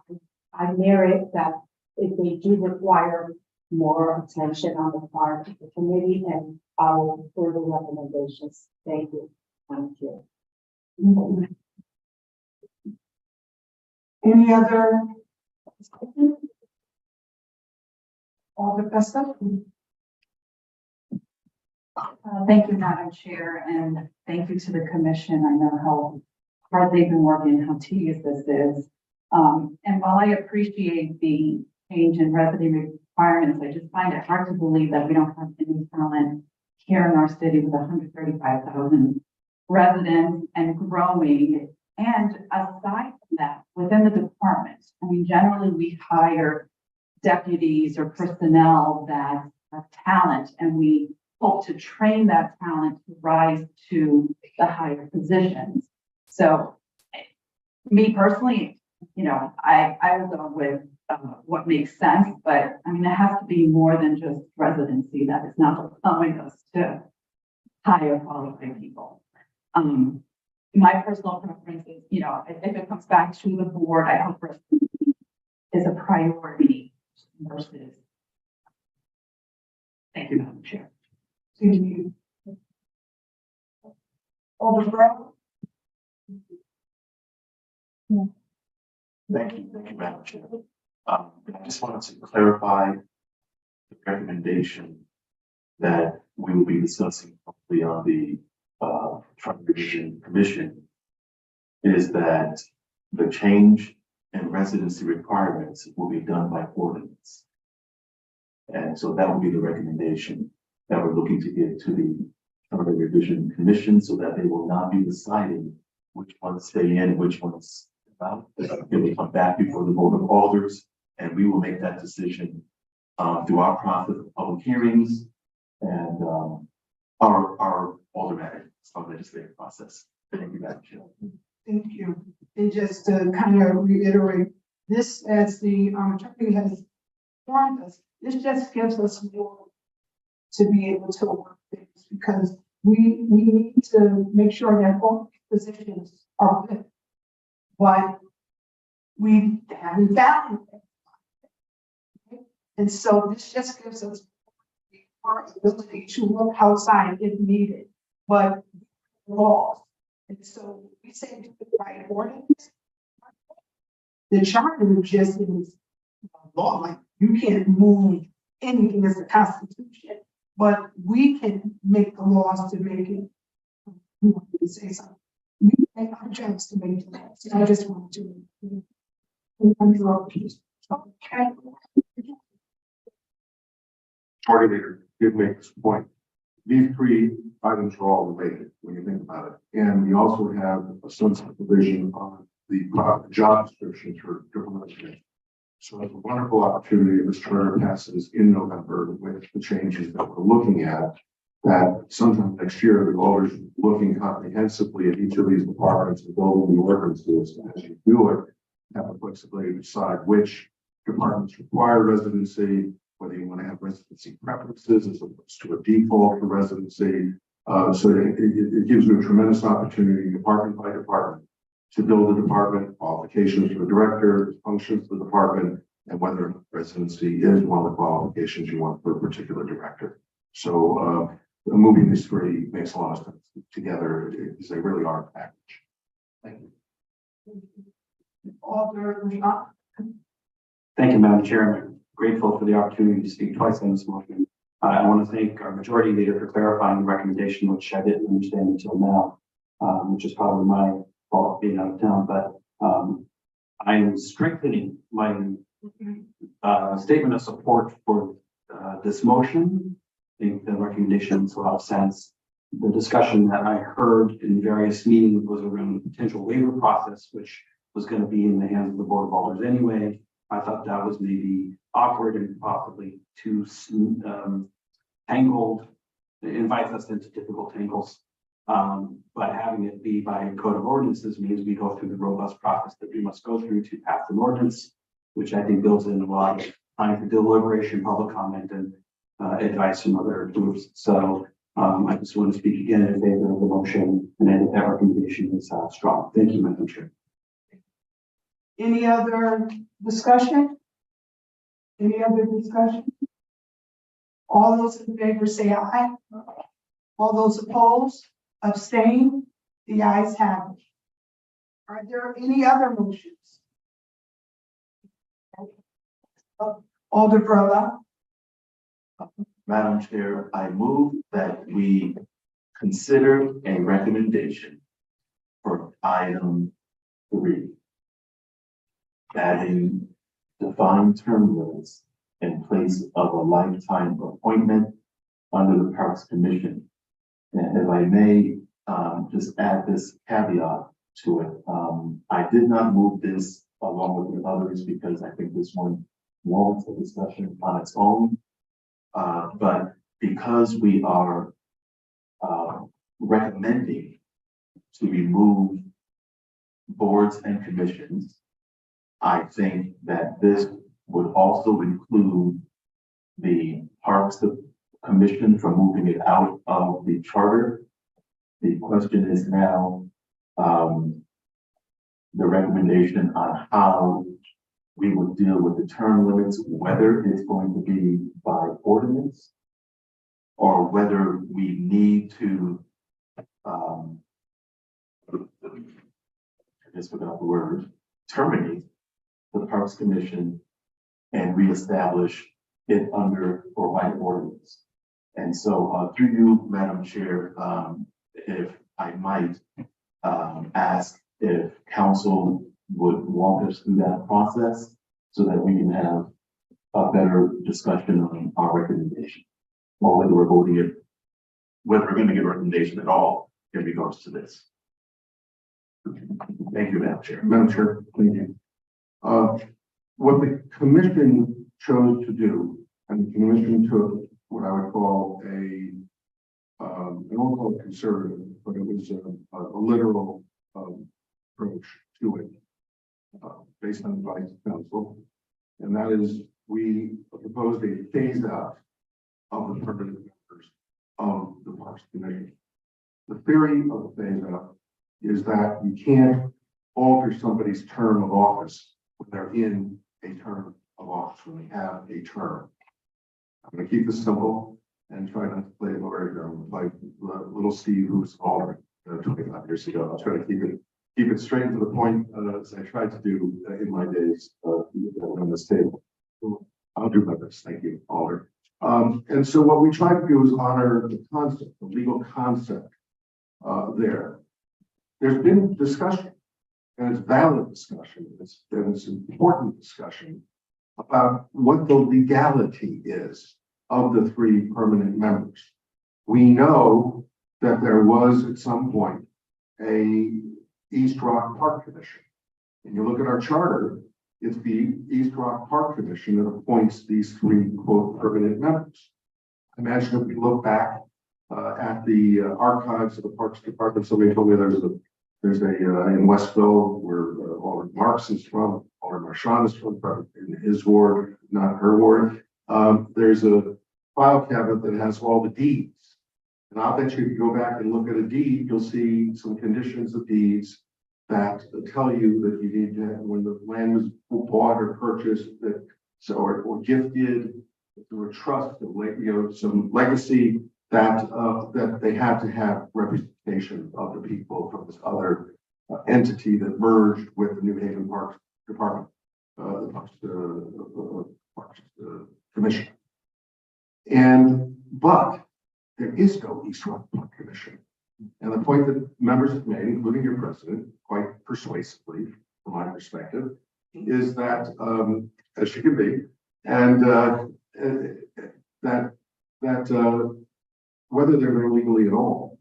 I merit that if they do require more attention on the part of the committee, and I will further recommendations. Thank you. Thank you. Any other? Alder stuff? Thank you, Madam Chair, and thank you to the commission. I know how hard they've been working, how tedious this is. And while I appreciate the change in resident requirements, I just find it hard to believe that we don't have any talent here in our city with 135,000 residents and growing. And aside from that, within the department, I mean, generally we hire deputies or personnel that have talent, and we hope to train that talent to rise to the higher positions. So me personally, you know, I will go with what makes sense, but I mean, it has to be more than just residency that is not allowing us to hire qualified people. My personal preference is, you know, if it comes back to the board, I hope residency is a priority versus. Thank you, Madam Chair. Thank you. Alder Brown? Thank you, Madam Chair. I just wanted to clarify the recommendation that we will be discussing hopefully on the Charter Revision Commission is that the change in residency requirements will be done by ordinance. And so that will be the recommendation that we're looking to give to the Charter Revision Commission, so that they will not be deciding which ones stay in, which ones out. It will come back before the Board of Alders, and we will make that decision through our process of public hearings and our aldermanic legislative process. Thank you, Madam Chair. Thank you. And just to kind of reiterate, this, as the attorney has informed us, this just gives us more to be able to work things, because we need to make sure that all positions are good. But we haven't found it. And so this just gives us our ability to look outside if needed, but laws. And so we say do the right ordinance. The charter just is law, like you can't move anything as the Constitution, but we can make the laws to make it. We want to say something. We make our jobs to make the laws. I just want to. Okay. Coordinator did make this point. These three items are all related when you think about it. And we also have a sunset provision on the job descriptions for different residents. So it's a wonderful opportunity if this charter passes in November with the changes that we're looking at, that sometime next year, the voters looking comprehensively at each of these departments and building the ordinances. And as you do it, have the flexibility to decide which departments require residency, whether you want to have residency preferences as opposed to a default for residency. So it gives you a tremendous opportunity, department by department, to build the department, qualifications for the director, functions of the department, and whether residency is one of the qualifications you want for a particular director. So moving these three makes a lot of sense together, because they really are a package. Thank you. Alder, Thank you, Madam Chair. I'm grateful for the opportunity to speak twice on this motion. I want to thank our majority leader for clarifying the recommendation, which I didn't understand until now, which is probably my fault being out of town, but I am strengthening my statement of support for this motion. I think the recommendation makes a lot of sense. The discussion that I heard in various meetings was around the potential waiver process, which was going to be in the hands of the Board of Alders anyway. I thought that was maybe awkward and possibly too tangled. It invites us into difficult tangles. But having it be by code of ordinances means we go through the robust process that we must go through to pass an ordinance, which I think builds in a lot of time for deliberation, public comment, and advice from other groups. So I just want to speak again in favor of the motion, and I think that recommendation is strong. Thank you, Madam Chair. any other discussion? Any other discussion? All those in favor say aye. All those opposed, abstain, the ayes have it. Are there any other motions? Alder. Madam Chair, I move that we consider a recommendation for item 3. Adding defined term limits in place of a lifetime appointment under the Parks Commission. And if I may, just add this caveat to it. I did not move this along with the others because I think this one warrants a discussion on its own. But because we are recommending to remove boards and commissions, I think that this would also include the Parks Commission from moving it out of the charter. The question is now the recommendation on how we would deal with the term limits, whether it's going to be by ordinance or whether we need to, I just forgot the word, terminate the Parks Commission and reestablish it under or by ordinance. And so through you, Madam Chair, if I might ask if council would walk us through that process so that we can have a better discussion on our recommendation, or whether we're voting it, whether we're going to give a recommendation at all in regards to this. Thank you, Madam Chair. Madam Chair, thank you. What the commission chose to do, and the commission took what I would call I won't call it conservative, but it was a literal approach to it, based on advice of council. And that is, we proposed a phase out of the permanent members of the Parks Committee. The theory of the phase out is that you can't alter somebody's term of office when they're in a term of office, when they have a term. I'm going to keep this simple and try not to play lawyer like little Steve, who was alderman 25 years ago. I'll try to keep it straight to the point, as I tried to do in my days on this table. I'll do my best. Thank you, Alder. And so what we try to do is honor the concept, the legal concept there. There's been discussion, and it's valid discussion, and it's important discussion about what the legality is of the 3 permanent members. We know that there was at some point a East Rock Park Commission. And you look at our charter, it's the East Rock Park Commission that appoints these 3 quote permanent members. Imagine if we look back at the archives of the Parks Department. Somebody told me there's a in Westville where Alderman Marks is from, Alderman Marchand is from, in his ward, not her ward. There's a file cabinet that has all the deeds. And I'll bet you if you go back and look at a deed, you'll see some conditions of deeds that tell you that you need to, when the land was bought or purchased, that or gifted through a trust, some legacy, that that they have to have representation of the people from this other entity that merged with the New Haven Parks Department, the Parks Commission. But there is no East Rock Park Commission. And the point that members have made, including your president, quite persuasively, from my perspective, is that, as she can be, and that whether they're there legally at all,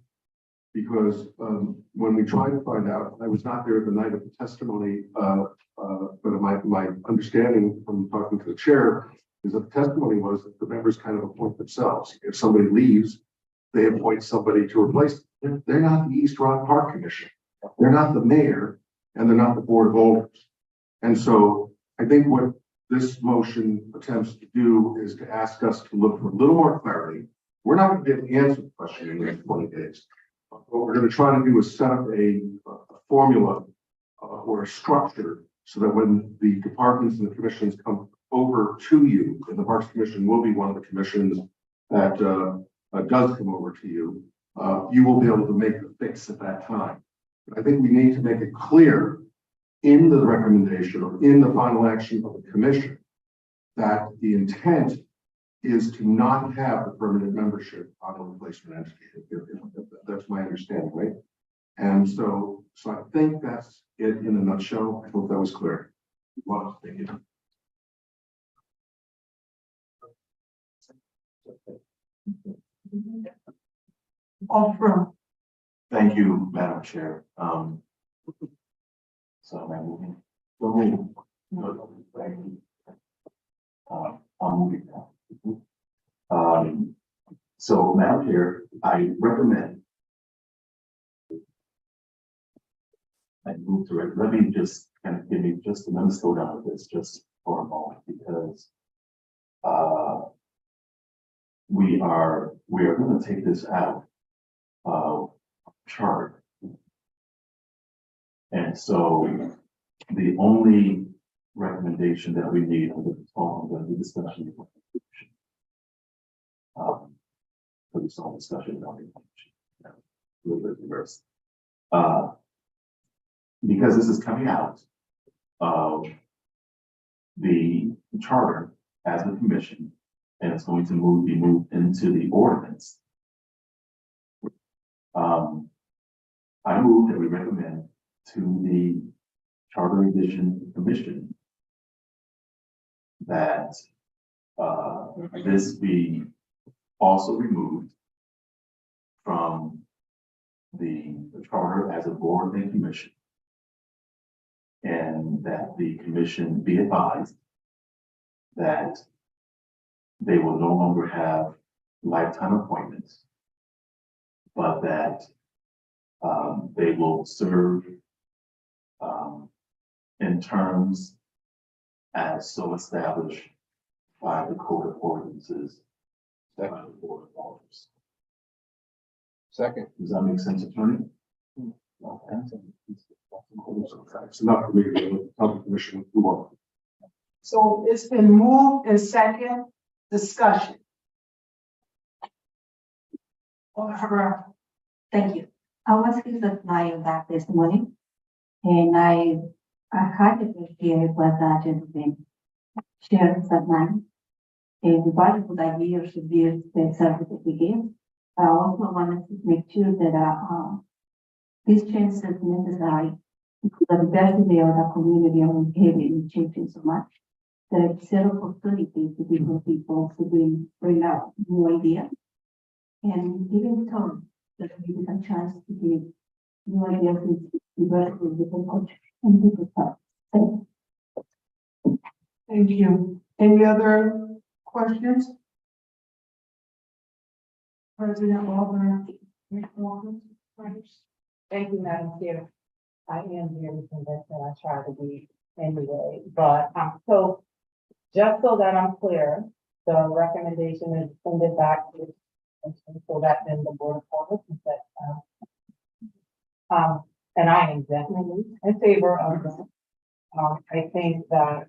because when we try to find out, I was not there the night of the testimony, but my understanding from talking to the chair is that the testimony was that the members kind of appoint themselves. If somebody leaves, they appoint somebody to replace them. They're not the East Rock Park Commission. They're not the mayor, and they're not the Board of Alders. And so I think what this motion attempts to do is to ask us to look for a little more clarity. We're not going to be able to answer the question in the next 20 days. What we're going to try to do is set up a formula or a structure so that when the departments and the commissions come over to you, and the Parks Commission will be one of the commissions that, does come over to you, you will be able to make the fix at that time. I think we need to make it clear in the recommendation or in the final action of the commission that the intent is to not have the permanent membership on a replacement entity. That's my understanding, right? And so I think that's it in a nutshell. I hope that was clear. Well, thank you. Alderman, Thank you, Madam Chair. So am I moving? No, thank you. I'm moving now. So Madam Chair, I recommend I move to it. Let me just kind of give me just a minute slow down with this just for a moment, because we are going to take this out of chart. And so the only recommendation that we need for the discussion for this whole discussion about a little bit reverse. Because this is coming out of the charter as a commission, and it's going to be moved into the ordinance. I move that we recommend to the Charter Revision Commission that this be also removed from the charter as a board and commission, and that the commission be advised that they will no longer have lifetime appointments, but that they will serve in terms as so established by the Code of Ordinances by the Board of Aldermen. Second. Does that make sense, Attorney? It's not for me to be the public commission. Move on. so it's been moved and second discussion. Alderman Herrera. Thank you. I was here to fly back this morning, and I highly appreciate what that gentleman shared that night. And the valuable ideas should be the service that we give. I also wanted to make sure that these changes are necessary because the diversity of the community and behavior is changing so much. There is zero opportunity to different people to bring out new ideas and giving time that we get a chance to give new ideas in diversity of different cultures and different stuff. Thank you. Any other questions? President Alderman. Thank you, Madam Chair. I am very convinced and I try to be anyway, but so just so that I'm clear, the recommendation is send it back to so that then the Board of Aldermen said, and I am definitely in favor of this. I think that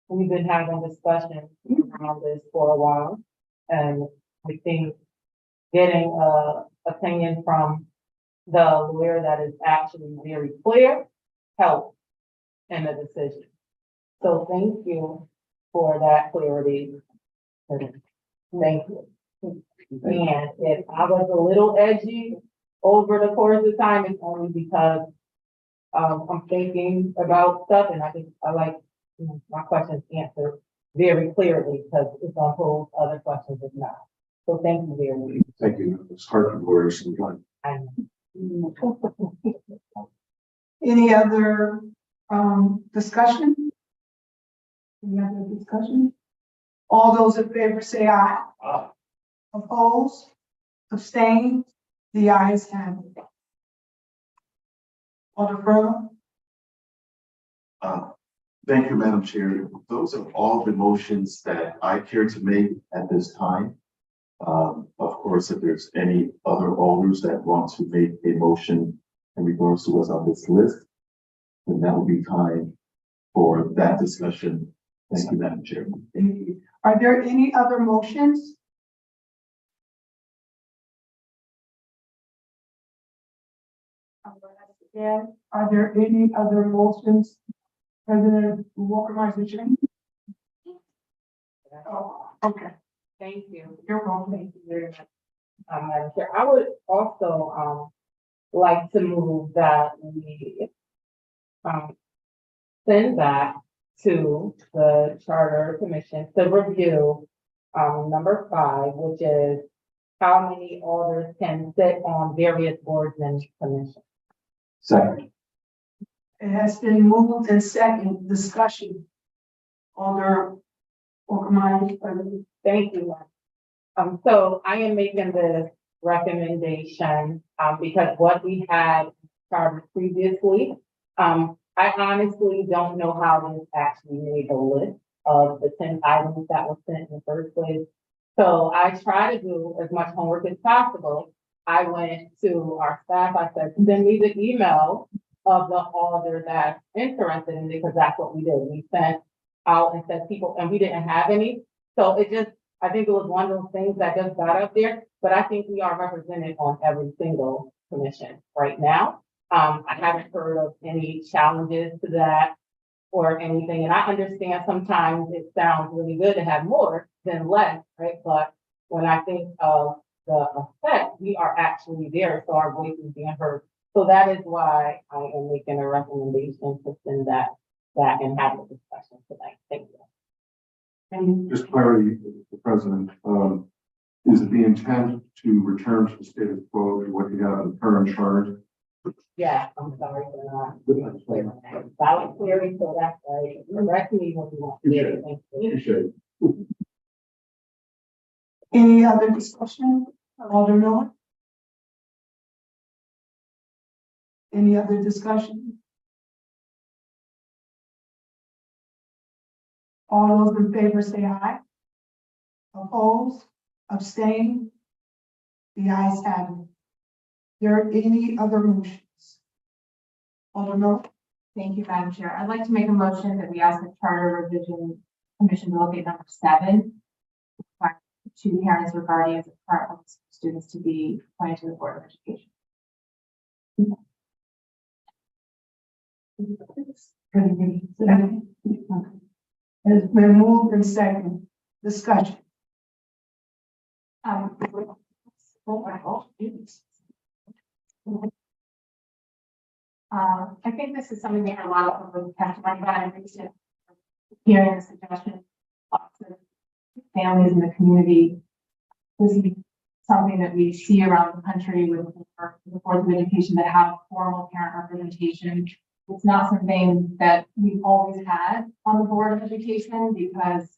we've been having discussions around this for a while, and I think getting an opinion from the lawyer that is actually very clear helps in the decision. So thank you for that clarity. Thank you. And if I was a little edgy over the course of time, it's only because I'm thinking about stuff, and I think I like my questions answered very clearly because it's on hold, other questions is not. So thank you very much. Thank you. It's hard for lawyers sometimes. Any other discussion? Any other discussion? All those in favor say aye. Aye. Opposed? Abstained? The ayes have it. Alderman Furlong. Thank you, Madam Chair. Those are all the motions that I care to make at this time. Of course, if there's any other alders that want to make a motion in regards to what's on this list, then that will be time for that discussion Thank you, Madam Chair. Thank you. Are there any other motions? Yeah, are there any other motions? President Walker, my suggestion? Oh, okay. Thank you. You're welcome. Thank you very much. Madam Chair, I would also, like to move that we, send that to the Charter Commission to review, number 5, which is how many alders can sit on various boards and commissions. Second. It has been moved and second discussion. Alder Walker, Thank you. So I am making this recommendation, because what we had started previously, I honestly don't know how this actually made the list of the 10 items that were sent in the first place. So I try to do as much homework as possible. I went to our staff, I said, send me the email of the alder that's interested in it, because that's what we did. We sent out and said people, and we didn't have any. So it just, I think it was one of those things that just got up there, but I think we are represented on every single commission right now. I haven't heard of any challenges to that or anything, and I understand sometimes it sounds really good to have more than less, right? But when I think of the effect, we are actually there, so our voice is being heard. So that is why I am making a recommendation to send that and have a discussion tonight. Thank you. Just clarity, Mr. President, is it the intent to return to the status quo to what you have in the current charter? Yeah, I'm sorry for not. Valid query, so that's right. Correct me when you want. Yeah, thank you. Appreciate it. any other discussion? Alder Miller? Any other discussion? All those in favor say aye. Opposed, abstain. The ayes have it. There any other motions? Alder Miller? Thank you, Madam Chair. I'd like to make a motion that we ask the Charter Revision Commission to look at number 7. To parents or guardians of current students to be appointed to the Board of Education. Has been moved and second. Discussion. I think this is something that a lot of people have to talk about in recent hearing the suggestion of families in the community. This is something that we see around the country with the Boards of Education that have formal parent representation. It's not something that we've always had on the Board of Education because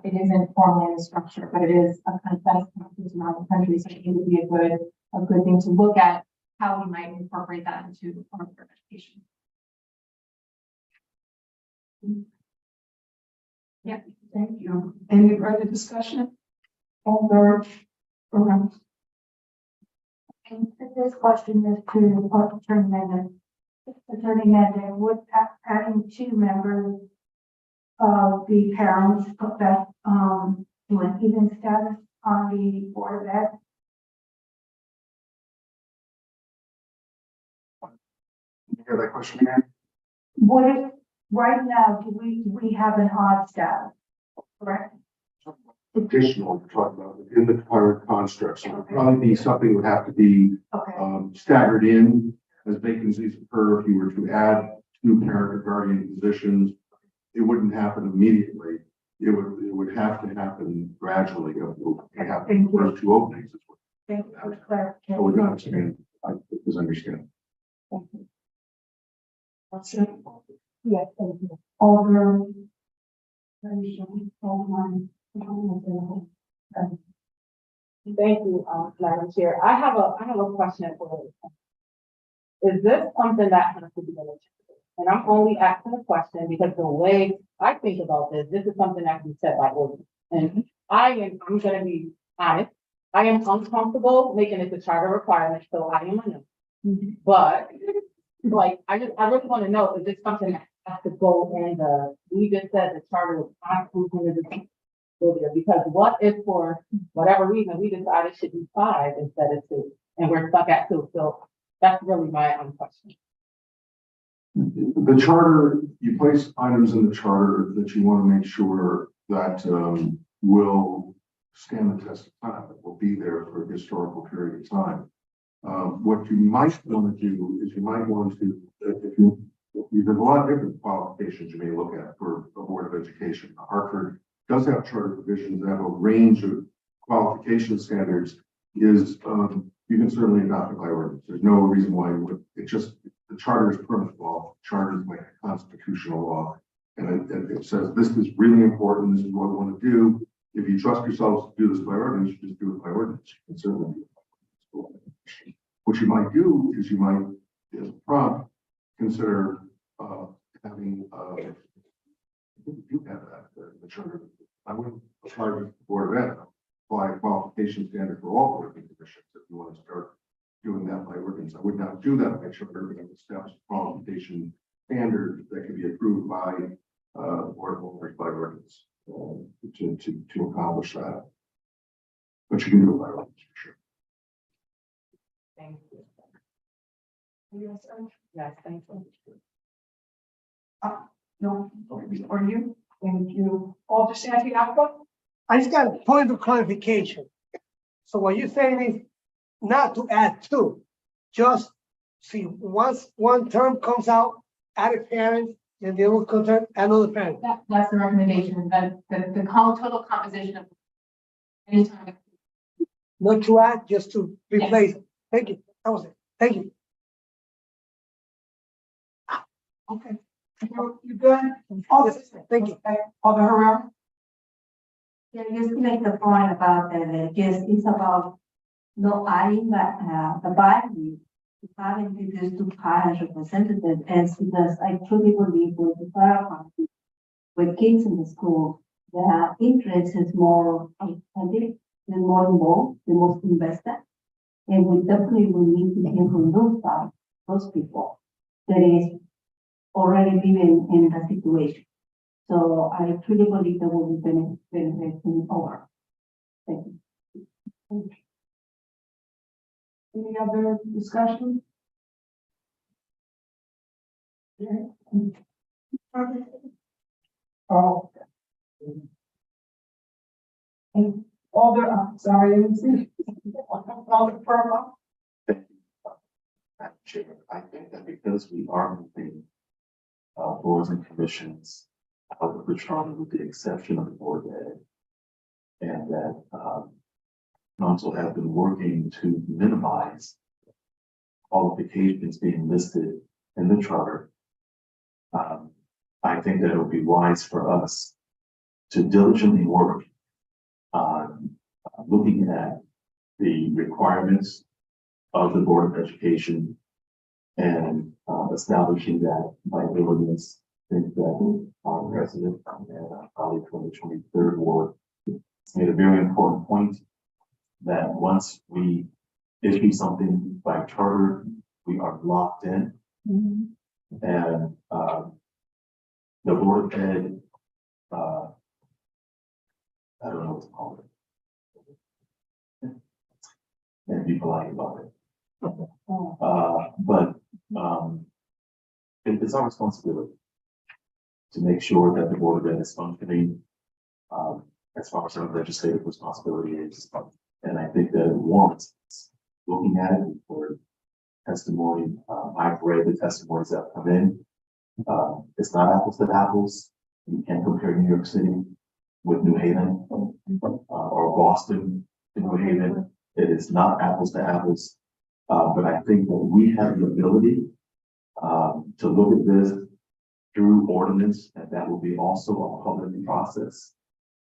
it isn't formally in the structure, but it is a consensus around the country. So I think it would be a good thing to look at how we might incorporate that into our Board of Education. Yeah, thank you. Any further discussion? Alder Miller? This question is to Attorney Mendon, would adding 2 members of the parents put that to an even status on the Board of Ed? Can you hear that question again? What if, right now, do we have an odd status, correct? Additional, we're talking about within the current construct, so it would probably be something would have to be Okay. staggered in as vacancies occur. If you were to add 2 parent or guardian positions, it wouldn't happen immediately. It would have to happen gradually. It would happen the first 2 openings. Thank you for I clarification. would not understand. I misunderstand. That's it. Yes, thank you. Alder. Thank you, Madam Chair. I have a question for you. Is this something that has to be in the charter? And I'm only asking the question because the way I think about this is something that can be set by ordinance. And I'm gonna be honest, I am uncomfortable making it a charter requirement, so I am a no. But like, I really want to know, is this something that have to go in we just said the charter was not included in the because what if for whatever reason we decided it should be 5 instead of 2 and we're stuck at 2? So that's really my question. The charter, you place items in the charter that you want to make sure that will stand the test of time, that will be there for a historical period of time. What you might want to do is you might want to, there's a lot of different qualifications you may look at for the Board of Education. Hartford does have charter provisions that have a range of qualification standards. You can certainly adopt it by ordinance. There's no reason why you would. It just, the charter is permanent law. Charter is like a constitutional law. And it says, this is really important. This is what we want to do. If you trust yourselves to do this by ordinance, you just do it by ordinance. You can certainly do it by ordinance. What you might do is you might, as a prompt, consider having, you have that, the charter. I wouldn't charge the Board of Ed, apply a qualification standard for all board commissions if you want to start doing that by ordinance. I would not do that by charter, but I would establish a qualification standard that can be approved by the Board of Aldermen by ordinance to accomplish that. But you can do it by ordinance for sure. Thank you. Yes, thank you. No, or you? Thank you. Alder Santiago? I just got a point of clarification. So what you're saying is not to add 2, just see once one term comes out, add a parent, then they will contact another parent. That's the recommendation, that the total composition of anytime. Not to add, just to replace. Thank you. That was it. Thank you. Okay. You good? Alder, Thank you. Alder Herrera? Yeah, just to make the point about that, yes, it's about not adding the value to having these 2 parents representatives, and because I truly believe with kids in the school, their interest is more authentic, they're more involved, they're most invested, and we definitely will need to hear from those people that is already living in the situation. So I truly believe that will be benefiting over. Thank you. Any other discussion? Oh. And Alder, I'm sorry, I didn't see. Alder Furlong? Thank you, Madam Chair. I think that because we are moving boards and commissions out of the charter with the exception of the Board of Ed, and that council have been working to minimize qualifications being listed in the charter. I think that it would be wise for us to diligently work on looking at the requirements of the Board of Education and establishing that by ordinance. I think that our president and probably 23rd Ward made a very important point that once we issue something by charter, we are locked in. And the Board of Ed, I don't know what to call it. And be polite about it. But it's our responsibility to make sure that the Board of Ed is functioning as far as our legislative responsibility is. And I think that it warrants looking at it for testimony. I've read the testimonies that come in. It's not apples to apples. You can't compare New York City with New Haven or Boston to New Haven. It is not apples to apples. But I think that we have the ability to look at this through ordinance, and that will be also a public process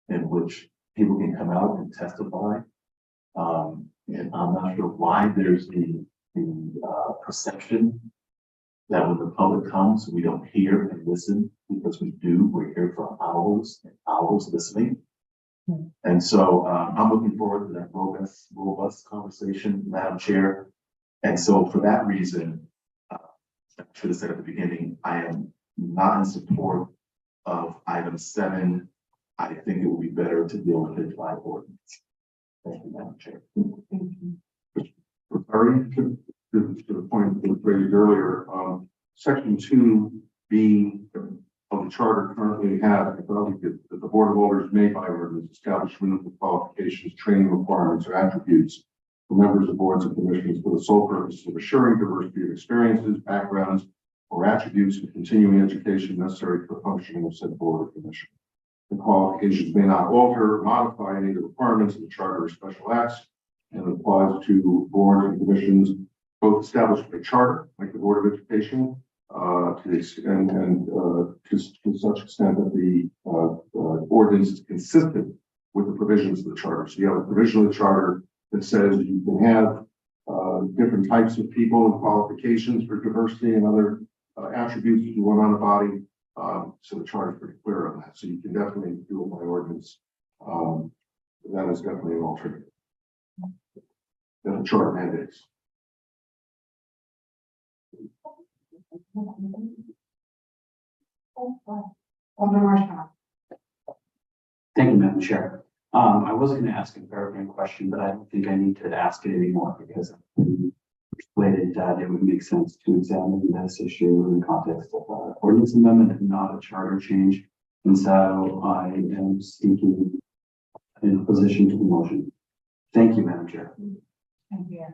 in which people can come out and testify. And I'm not sure why there's the perception that when the public comes, we don't hear and listen, because we do. We're here for hours and hours listening. And so I'm looking forward to that robust conversation, Madam Chair. And so for that reason, I should have said at the beginning, I am not in support of item 7. I think it would be better to deal with it by ordinance. Thank you, Madam Chair. Referring to the point that was raised earlier, section 2B of the charter currently has that the Board of Alders may by ordinance establish minimum qualifications, training requirements, or attributes for members of boards and commissions for the sole purpose of assuring diversity of experiences, backgrounds, or attributes and continuing education necessary for the functioning of said board or commission. The qualifications may not alter or modify any of the requirements of the charter or special acts, and it applies to boards and commissions both established by charter, like the Board of Education, to the extent and to such extent that the ordinance is consistent with the provisions of the charter. So you have a provision of the charter that says you can have different types of people and qualifications for diversity and other attributes that you want on a body. So the charter is pretty clear on that. So you can definitely do it by ordinance. That is definitely an alternative. That the charter mandates. Alderman Marshall. Thank you, Madam Chair. I was going to ask a clarifying question, but I don't think I need to ask it anymore because I'm persuaded that it would make sense to examine this issue in the context of an ordinance amendment and not a charter change. And so I am speaking in opposition to the motion. Thank you, Madam Chair. Thank you.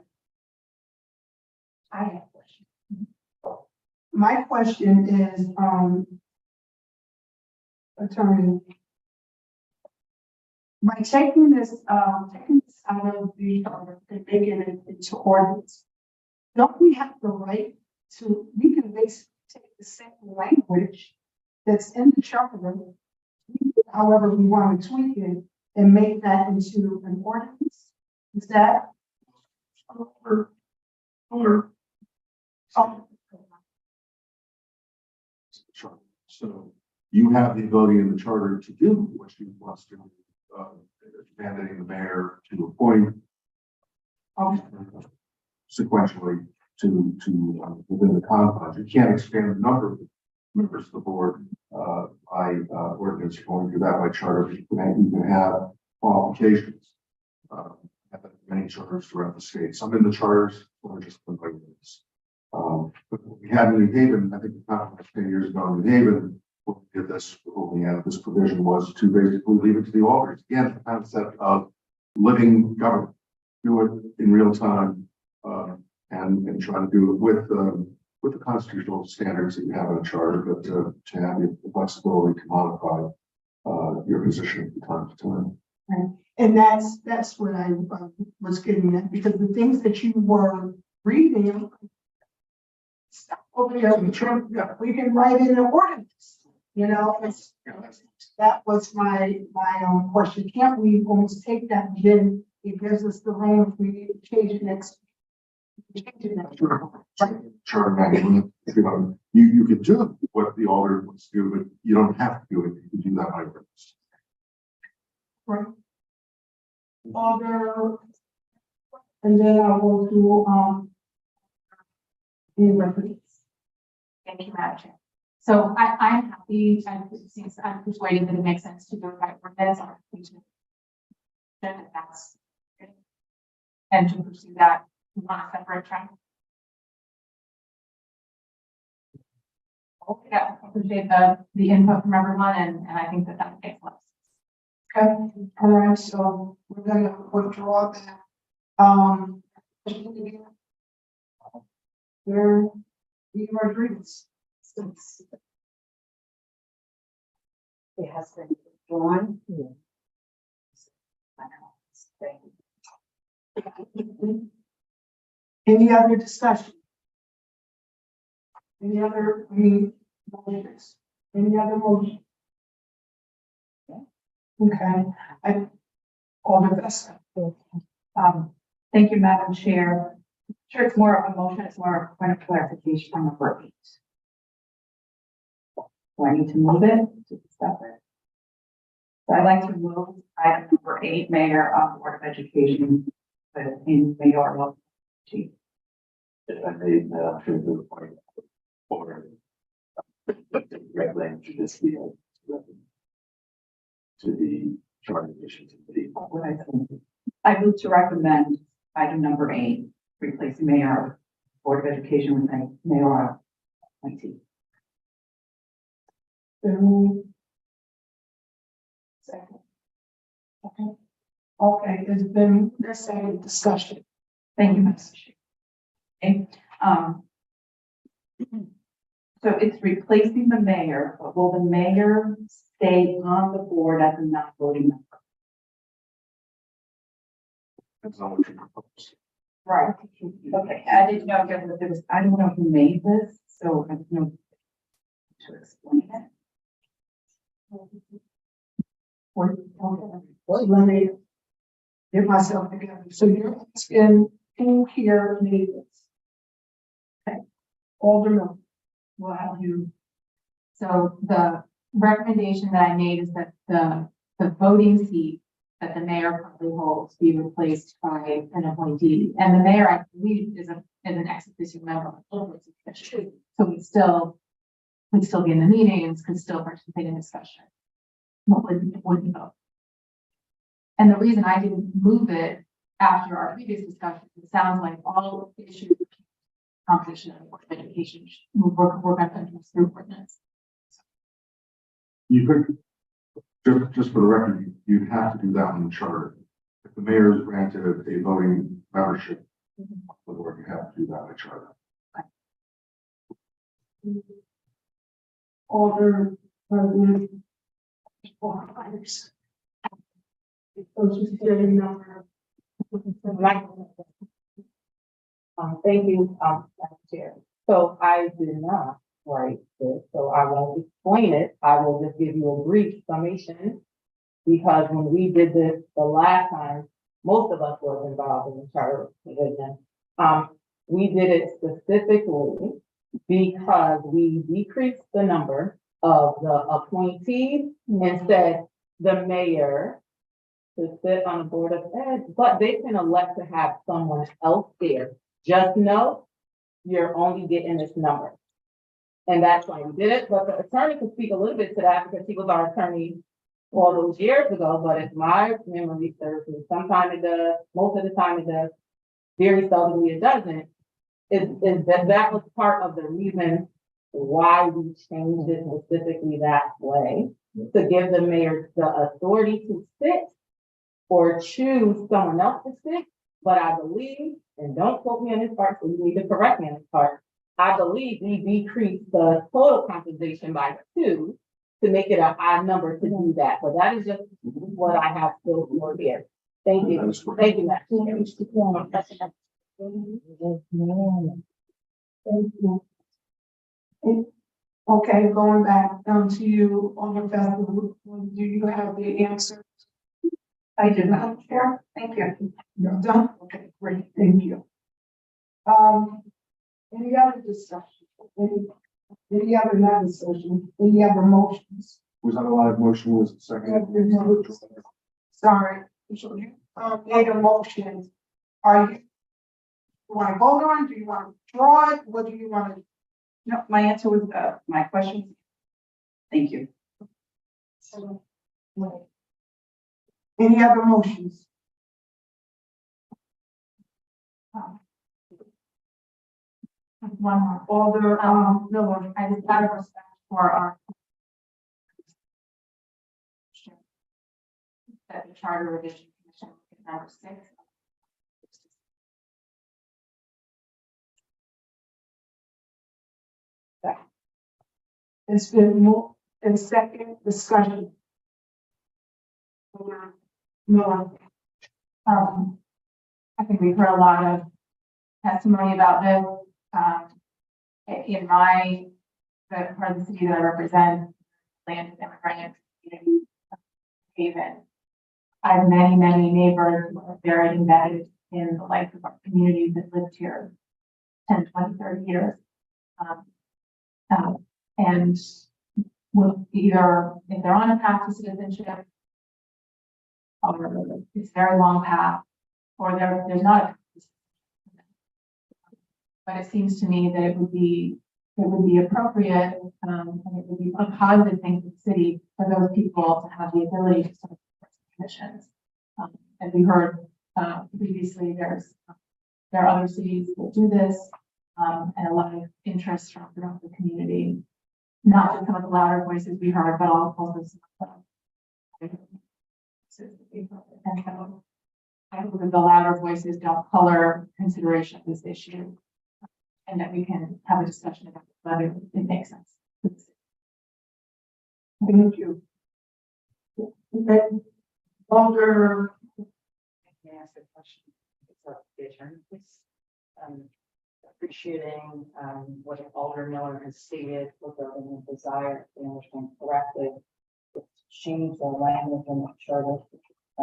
I have a question. My question is, Attorney, by taking this out of the charter and making it into ordinance, don't we have the right to, we can basically take the same language that's in the charter, however we want to tweak it, and make that into an ordinance? Is that? So you have the ability in the charter to do what you want to do, mandating the mayor to appoint sequentially to within the confines. You can't expand the number of members of the board by ordinance. You're going to do that by charter. You can have qualifications. Many charters throughout the state. Some in the charters, or just by ordinance. But what we had in New Haven, I think about 10 years ago in New Haven, what we did this, what we had this provision was to basically leave it to the alders. Again, the concept of living government, do it in real time, and try to do it with the constitutional standards that you have in a charter, but to have the flexibility to modify your position from time to time. Right. And that's what I was getting at, because the things that you were reading, stop over here, we can write in an ordinance, you know, that was my question. Can't we almost take that and then it gives us the room if we need to change it next? Sure. You could do what the alder wants to do, but you don't have to do it. You can do that by ordinance. Right. Alder, and then I will do the reference. Thank you, Madam Chair. So I'm happy, since I'm persuaded that it makes sense to do it by ordinance, that's and to pursue that on a separate track. Yeah, I appreciate the input from everyone, and I think that makes sense. Okay, all right, so we're gonna withdraw that. There, the Rodriguez. It has been withdrawn. Any other discussion? Any other, motions? Any other motion? Okay, Alder Vesta. Thank you, Madam Chair. Sure, it's more of a motion, it's more of a point of clarification on the verbiage. Do I need to move it to discuss it? So I'd like to move item number 8, Mayor of Board of Education, in mayoral chief. If I may, to the point of order, red language of this deal to the charter revision committee. I move to recommend item number 8, replace mayor, Board of Education with a mayoral appointee. Second. Okay, there's a discussion. Thank you, Ms. Okay, so it's replacing the mayor, but will the mayor stay on the board as a non-voting member? That's not what you propose. Right. Okay, I didn't know if there was, I don't know who made this, so I don't know to explain it. Let me get myself together. So you're asking who here made this? Okay. Alderman, will have you. So the recommendation that I made is that the voting seat that the mayor currently holds be replaced by an appointee. And the mayor, I believe, is an ex officio member of the Board of Education. So we'd still be in the meetings, could still participate in discussion. Wouldn't vote. And the reason I didn't move it after our previous discussion, it sounds like all issues of composition of the Board of Education, we're going to address through ordinance. You could, just for the record, you'd have to do that in the charter. If the mayor is granted a voting membership, the board, you have to do that in the charter. Alder, Thank you, Madam Chair. So I did not write this, so I won't explain it. I will just give you a brief summation. Because when we did this the last time, most of us were involved in the charter revision. We did it specifically because we decreased the number of the appointees and said the mayor to sit on the Board of Ed, but they can elect to have someone else there. Just know you're only getting this number. And that's why we did it, but the attorney could speak a little bit to that because he was our attorney all those years ago, but if my memory serves me, sometimes it does, most of the time it does, very seldomly it doesn't, is that was part of the reason why we changed it specifically that way, to give the mayor the authority to sit or choose someone else to sit. But I believe, and don't quote me on this part, so you need to correct me on this part, I believe we decreased the total compensation by 2 to make it a high number to do that. But that is just what I have still for here. Thank you. Thank you, Madam Chair. Thank you. Okay, going back to you on the festival, do you have the answer? I did not. Sure. Thank you. You're done? Okay, great, thank you. Any other discussion? Any other non-discussion? Any other motions? Was that a live motion? Was it second? Sorry, so you made a motion. Are you want to vote on? Do you want to withdraw it? What do you want to? No, my answer was, my question. Thank you. Any other motions? One more. Alder, Miller. I just out of respect for our that the Charter Revision Commission is number 6. It's been moved in second discussion. No. I think we've heard a lot of testimony about this. In my, the part of the city that I represent, land immigrant community, Haven. I have many, many neighbors who are very embedded in the life of our community that lived here 10, 20, 30 years. And will either, if they're on a path to citizenship, or it's a very long path, or there's not a path to citizenship. But it seems to me that it would be it would be appropriate, and it would be a positive thing for the city for those people to have the ability to serve commissions. As we heard, previously, there are other cities that do this, and a lot of interest from throughout the community. Not just some of the louder voices we heard, but also some of the voices that we heard. And so I hope that the louder voices don't color consideration of this issue, and that we can have a discussion about whether it makes sense. Thank you. Longer. May I ask a question? It's a the attorney, please. Appreciating what Alder Miller has stated regarding the desire, if I understand correctly, to change the language in the charter,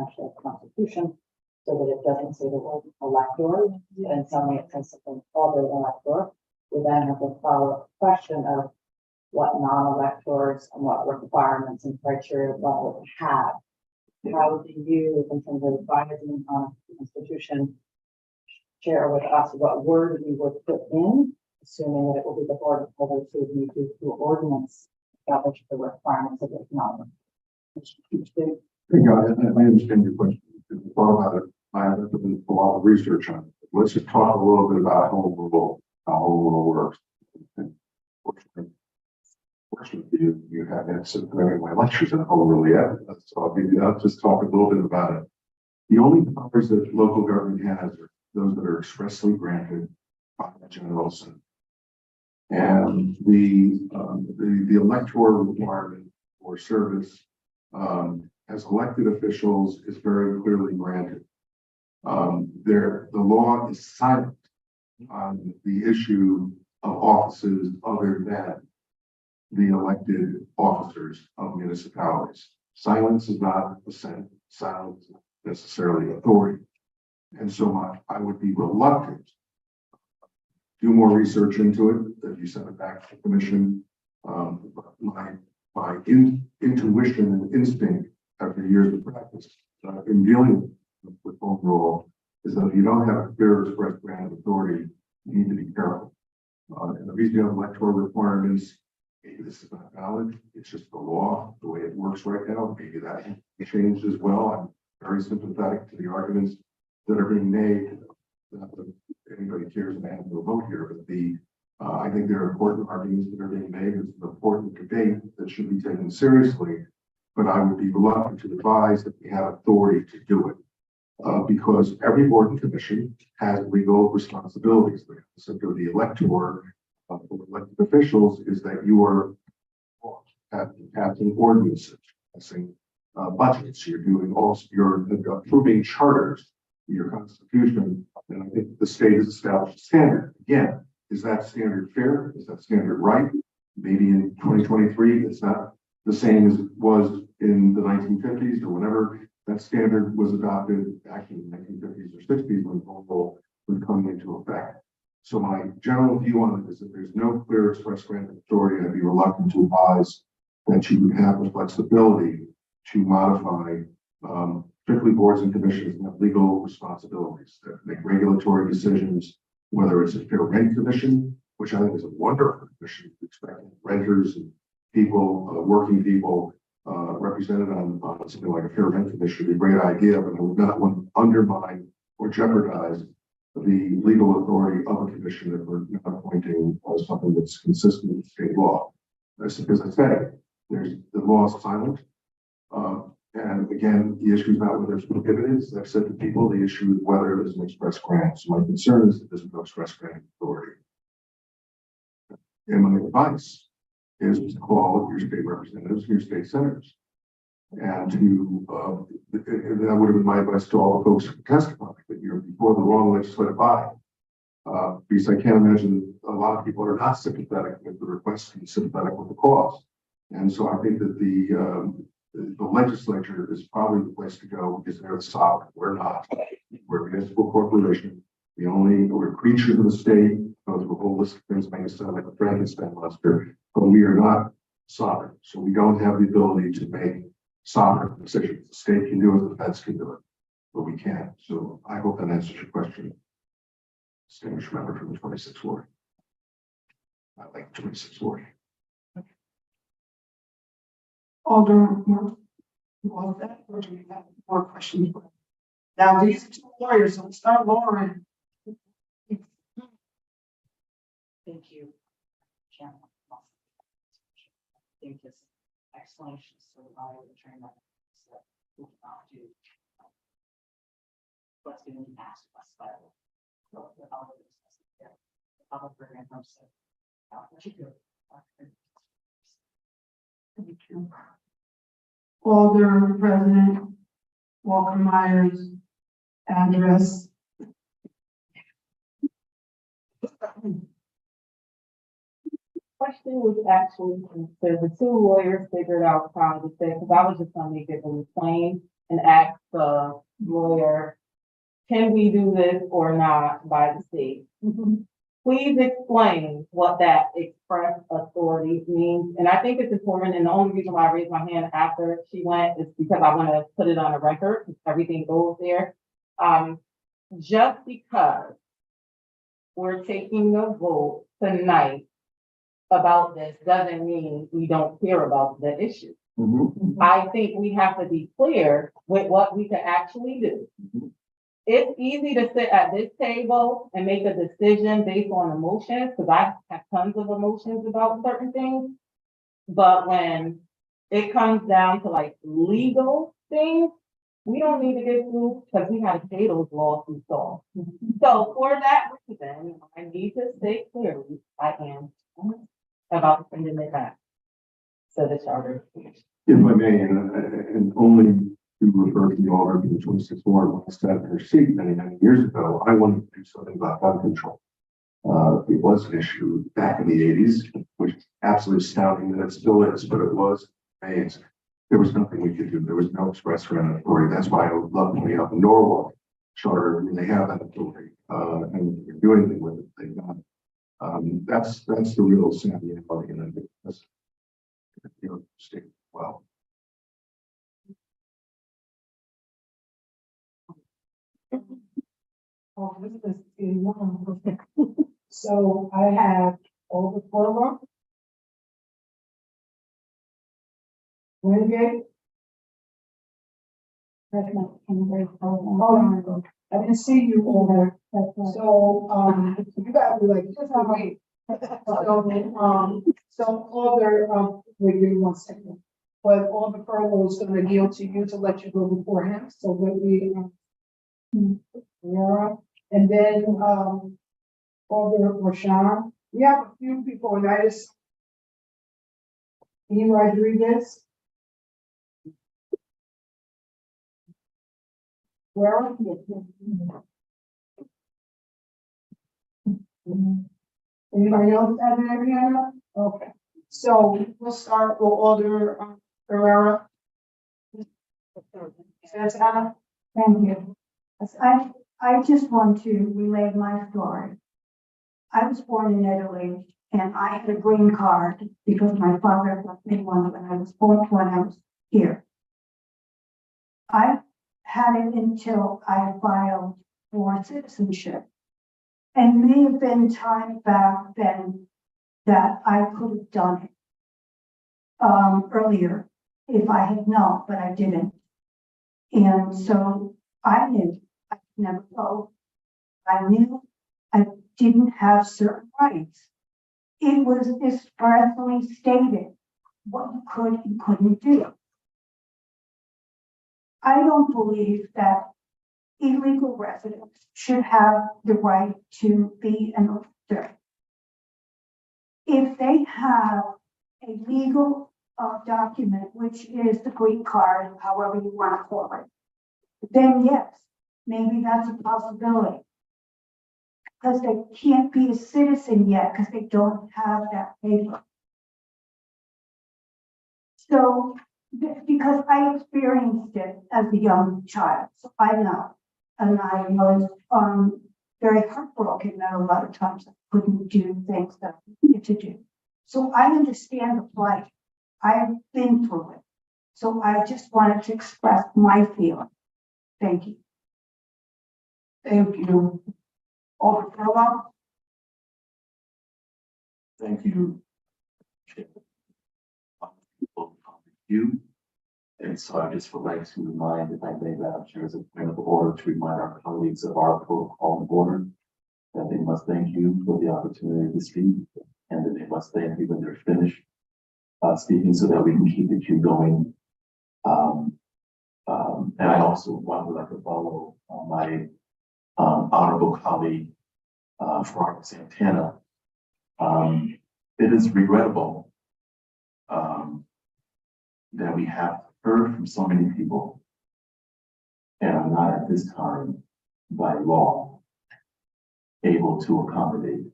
actually the Constitution, so that it doesn't say the word elector, and something it says something other than elector. We then have the follow-up question of what non-electors and what requirements and criteria one would have. How do you, in terms of advising on the Constitution, share with us what word we would put in, assuming that it will be the board of voters who need to do ordinance establish the requirements of the economic. Hey, guys, I understand your question. If you thought about it, I haven't done a lot of research on it. Let's just talk a little bit about home rule, how home rule works. Fortunately, you have answered many of my lectures in home rule yet, so I'll just talk a little bit about it. The only powers that local government has are those that are expressly granted by the General Assembly. And the electoral requirement for service as elected officials is very clearly granted. The law is silent on the issue of offices other than the elected officers of municipalities. Silence is not assent. Silence is not necessarily authority. And so I would be reluctant to do more research into it, if you send it back to the commission. My intuition and instinct after years of practice in dealing with home rule is that if you don't have a clear express grant of authority, you need to be careful. And the reason you have electoral requirements, maybe this is not valid, it's just the law, the way it works right now. Maybe that changed as well. I'm very sympathetic to the arguments that are being made. Not that anybody cares and I have no vote here, but I think there are important arguments that are being made. It's an important debate that should be taken seriously, but I would be reluctant to advise that we have authority to do it. Because every board and commission has legal responsibilities. The concept of the elector of elected officials is that you are passing ordinances, passing budgets, you're doing you're approving charters, your constitution, and I think the state has established a standard. Again, is that standard fair? Is that standard right? Maybe in 2023, it's not the same as it was in the 1950s or whenever that standard was adopted, actually in the 1950s or 60s when home rule was coming into effect. So my general view on it is that there's no clear express grant of authority. I'd be reluctant to advise that you would have the flexibility to modify, particularly boards and commissions that have legal responsibilities that make regulatory decisions, whether it's a fair rent commission, which I think is a wonderful commission, expecting renters and people, working people, represented on something like a fair rent commission would be a great idea, but I would not want to undermine or jeopardize the legal authority of a commission that we're not appointing something that's consistent with state law. As I said, the law is silent. And again, the issue is not whether it's prohibited. As I've said to people, the issue is whether there's an express grant. So my concern is that there's no express grant authority. And my advice is to call your state representatives, your state senators, and to that would have been my advice to all the folks who testify that you're before the wrong legislative body. Because I can't imagine a lot of people are not sympathetic with the request and sympathetic with the cause. And so I think that the legislature is probably the place to go because they're the sovereign. We're not. We're a municipal corporation. We're creatures of the state. Those were whole list of things may sound like a Frankenstein monster, but we are not sovereign. So we don't have the ability to make sovereign decisions. The state can do it, the feds can do it, but we can't. So I hope that answers your question. Distinguished member from the 26th Ward. like 2640. Alder, all of that, or do you have more questions? Now, these are two lawyers, so let's start Lauren. Thank you, Chairman. I think this explanation is so valuable to train that we cannot do what's going to be asked of us by the other business there. The other program comes to what you do. Thank you. Alder President Walker Myers, address. Question was actually, so the two lawyers figured out how to say, because I was just gonna make it really plain and ask the lawyer, can we do this or not by the state? Please explain what that express authority means. And I think it's important, and the only reason why I raised my hand after she went is because I want to put it on the record, because everything goes there. Just because we're taking a vote tonight about this doesn't mean we don't care about the issue. I think we have to be clear with what we can actually do. It's easy to sit at this table and make a decision based on emotions, because I have tons of emotions about certain things. But when it comes down to like legal things, we don't need to get through, because we had to pay those lawsuits off. So for that reason, I need to say clearly, I am about sending it back to the charter. If I may, and only to refer to the order of the 26th Ward, when I sat in her seat many, many years ago, I wanted to do something about gun control. It was an issue back in the 80s, which is absolutely astounding that it still is, but it was remains. There was nothing we could do. There was no express grant authority. That's why I would love when we have a Norwalk charter, and they have that authority, and they do anything with it, they got it. That's the real sad reality, and I think that's, you know, state well. Oh, this is long. So I have all the four. Renegade. Oh, I didn't see you over. So, you gotta be like, just wait. So all their, wait, give me 1 second. But all the furlough is gonna yield to you to let you go before him, so when we, yeah, and then, all the Rashawn, we have a few people, and I just. E. Rodriguez. Where are you? Anybody else have any hand? Okay, so we'll start with Alder Herrera. Santana. Thank you. I just want to relay my story. I was born in Italy and I had a green card because my father left me one when I was born, when I was here. I had it until I filed for citizenship. And may have been time back then that I could have done it earlier if I had known, but I didn't. And so I knew I could never vote. I knew I didn't have certain rights. It was expressly stated what you could and couldn't do. I don't believe that illegal residents should have the right to be an elector. If they have a legal document, which is the green card, however you want to call it, then yes, maybe that's a possibility. Because they can't be a citizen yet because they don't have that paper. So, because I experienced it as a young child, so I know. And I was very heartbroken that a lot of times I couldn't do things that I needed to do. So I understand the plight. I've been through it. So I just wanted to express my feeling. Thank you. Thank you. Alder Furlong. Thank you. You. And so I just would like to remind, if I may, Madam Chair, as a point of order, to remind our colleagues of our protocol of order that they must thank you for the opportunity to speak, and that they must thank you when they're finished speaking, so that we can keep the queue going. And I also would like to follow my honorable colleague, Florence Santana. It is regrettable that we have heard from so many people and are not at this time, by law, able to accommodate.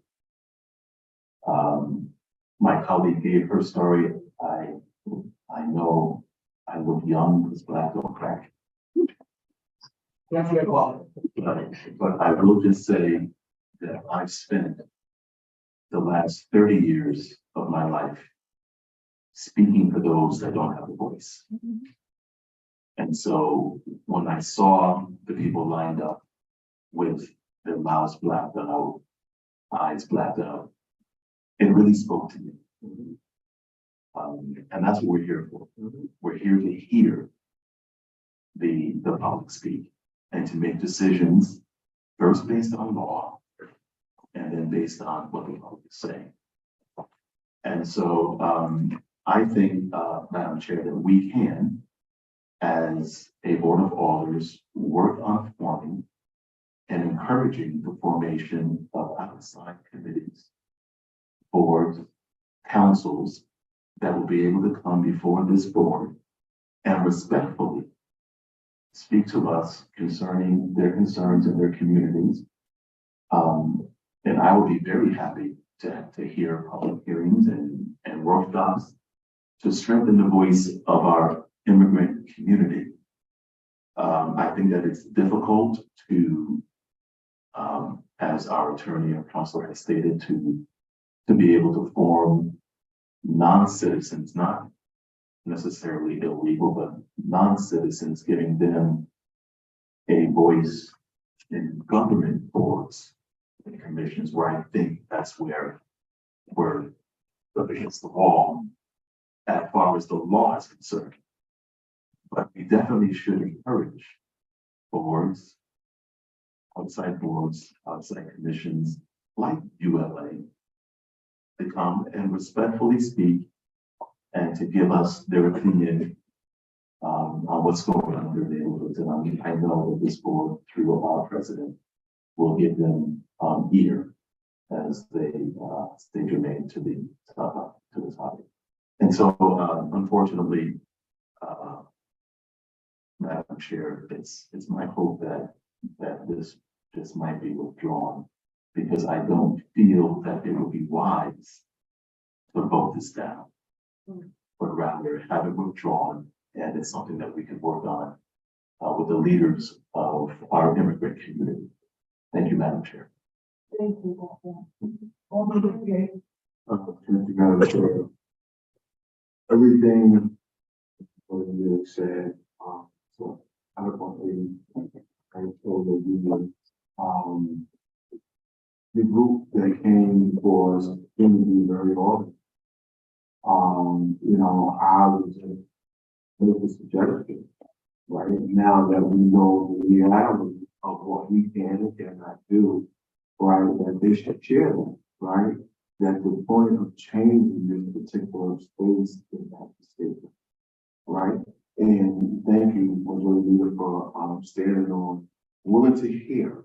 My colleague gave her story. I know I look young, because black don't crack. That's your call. But I will just say that I've spent the last 30 years of my life speaking for those that don't have a voice. And so when I saw the people lined up with their mouths blacked out, eyes blacked out, it really spoke to me. And that's what we're here for. We're here to hear the public speak and to make decisions first based on law and then based on what the public is saying. And so I think, Madam Chair, that we can, as a Board of Alders, work on forming and encouraging the formation of outside committees, boards, councils that will be able to come before this board and respectfully speak to us concerning their concerns in their communities. And I would be very happy to hear public hearings and workshops to strengthen the voice of our immigrant community. I think that it's difficult to, as our attorney or counselor has stated, to be able to form non-citizens, not necessarily illegal, but non-citizens, giving them a voice in government boards and commissions, where I think that's where we're up against the wall as far as the law is concerned. But we definitely should encourage boards, outside commissions like ULA to come and respectfully speak and to give us their opinion on what's going on in their neighborhoods. And I know that this board, through our president, will give them ear as they stay germane to the topic. And so, unfortunately, Madam Chair, it's my hope that this might be withdrawn, because I don't feel that it would be wise to vote this down, but rather have it withdrawn, and it's something that we can work on with the leaders of our immigrant community. Thank you, Madam Chair. Thank you. Thank you, Madam Chair. Everything you said, so eloquently, I totally agree. The group that came was going to be very open. I was just make a suggestion, right? Now that we know the reality of what we can and cannot do, right? That they should share that, right? That the point of changing this particular space is not the statement, right? And thank you, Majority Leader, for standing on, willing to hear,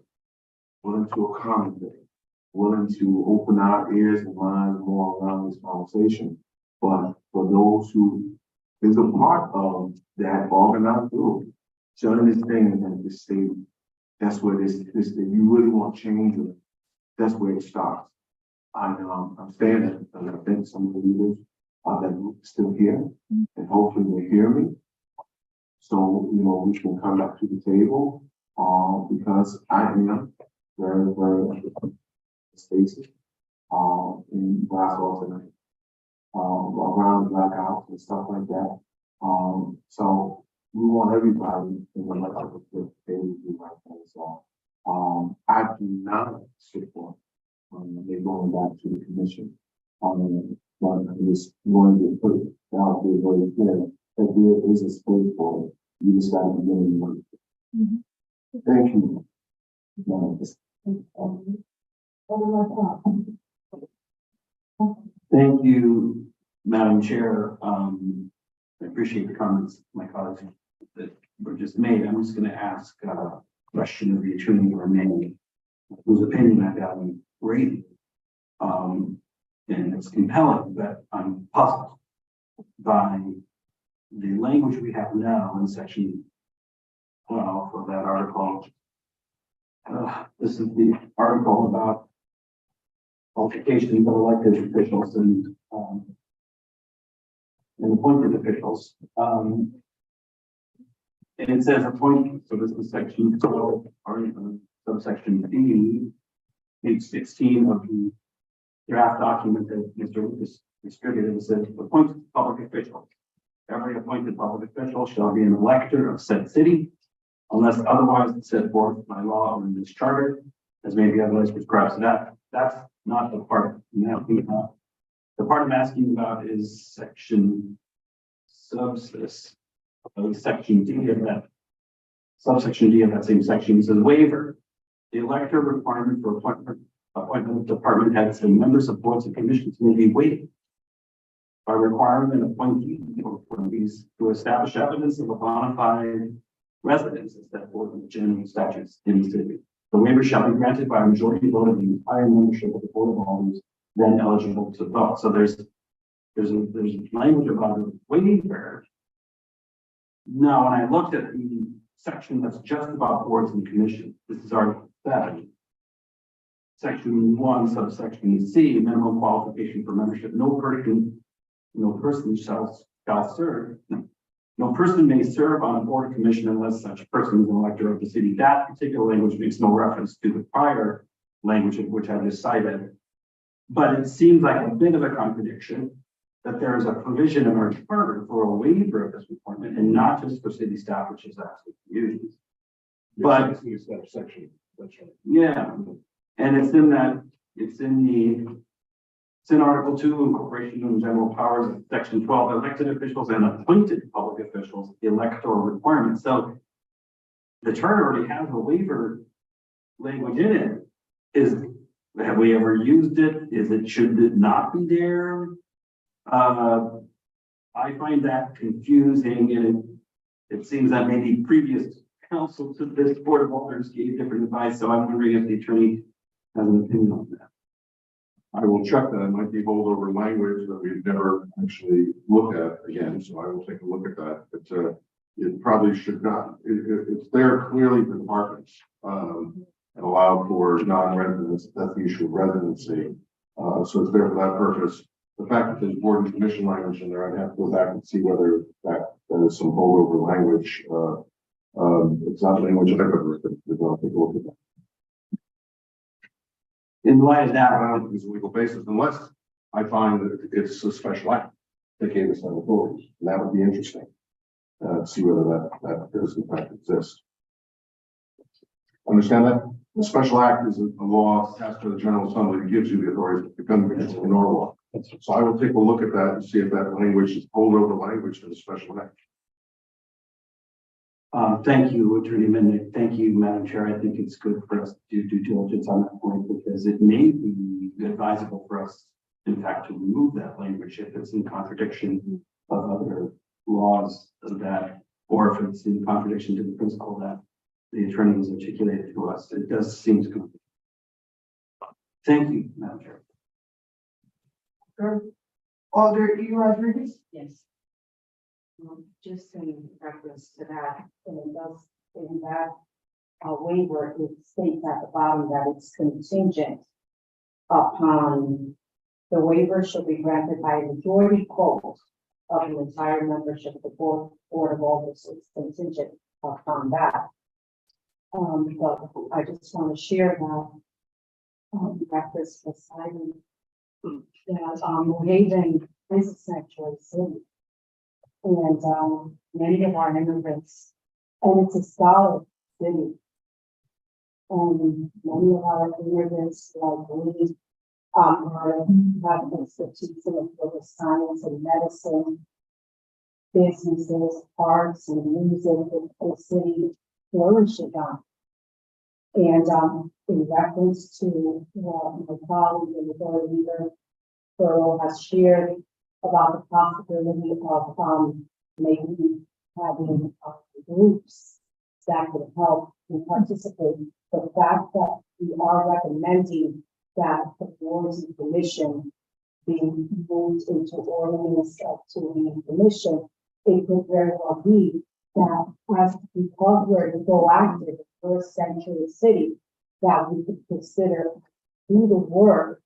willing to accommodate, willing to open our ears and minds more around this conversation. But for those who is a part of that organized group, to understand that this state, that's where this if you really want change, that's where it starts. I'm standing, and I think some of the leaders of that group are still here, and hopefully they hear me. So, we can come back to the table, because I am very, very spaces, in Glasgow tonight, around the blackouts and stuff like that. So we want everybody in the electrical table to do right thing. So, I do not support they going back to the commission. But I'm just going to put it out there very clear that there is a space for it. You just gotta begin to work. Thank you. Thank you, Madam Chair. I appreciate the comments my colleagues that were just made. I'm just going to ask a question of the attorney or many whose opinion I value greatly. And it's compelling, but I'm puzzled by the language we have now in section 12 of that article. This is the article about qualifications of elected officials and appointed officials. And it says appointed, so this is section 12, or subsection D, page 16 of the draft document that Mr. Lucas distributed. It says appointed public official. Every appointed public official shall be an elector of said city, unless otherwise set forth by law or in this charter, as may be otherwise prescribed. So that's not the part I'm asking about. The part I'm asking about is section section D of that subsection D of that same section. It says waiver. The elector requirement for appointment of department heads and members of boards and commissions may be waived by requiring an appointee or appointees to establish evidence of a bona fide residence as set forth in the general statutes in the city. The waiver shall be granted by a majority vote of the entire membership of the Board of Aldermen then eligible to vote. So there's language about a waiver. Now, when I looked at the section that's just about boards and commissions, this is Article 7. Section 1, subsection C, minimum qualification for membership. No person shall serve. No person may serve on a board or commission unless such person is an elector of the city. That particular language makes no reference to the prior language of which I just cited. But it seems like a bit of a contradiction that there is a provision in our charter for a waiver of this requirement and not just for city staff, which is actually used. But It's that section. That's right. yeah, and it's in Article 2, Incorporation and General Powers, Section 12, elected officials and appointed public officials, electoral requirements. So the charter already has a waiver language in it. Have we ever used it? Should it not be there? I find that confusing, and it seems that maybe previous counsel to this Board of Aldermen gave different advice. So I'm wondering if the attorney has an opinion on that. I will check that. It might be holdover language that we've never actually looked at again, so I will take a look at that. But it probably should not. It's there clearly for departments and allow for non-residents. That's the issue of residency. So it's there for that purpose. The fact that there's board and commission language in there, I'd have to go back and see whether that is some holdover language. It's not language I've ever written. I'll take a look at that. In light of that, It's a legal basis, unless I find that it's a special act that gave us that authority. And that would be interesting. See whether that does in fact exist. Understand that? The special act is a law passed by the General Assembly that gives you the authority to become a normal law. So I will take a look at that and see if that language is holdover language for the special act. thank you, Attorney Minnick. Thank you, Madam Chair. I think it's good for us to do due diligence on that point because it may be advisable for us, in fact, to remove that language if it's in contradiction of other laws that, or if it's in contradiction to the principle that the attorney has articulated to us. It does seem to come. Thank you, Madam Chair. Alder E. Rodriguez? Yes. Just in reference to that, and it does, in that waiver, it states at the bottom that it's contingent upon the waiver shall be granted by a majority vote of the entire membership of the board of Aldermen. It's contingent upon that. But I just want to share now, reference to Simon, that New Haven is a sanctuary city. And many of our immigrants, and it's a solid city. And many of our immigrants, like me, Our expertise in the science and medicine, businesses, arts and music, and the city flourishing on. And in reference to what my colleague and the board leader, Earl, has shared about the possibility of maybe having groups that could help and participate. The fact that we are recommending that the boards and commission being moved into ordinance to the commission, it could very well be that as because we're the proactive first century city, that we could consider do the work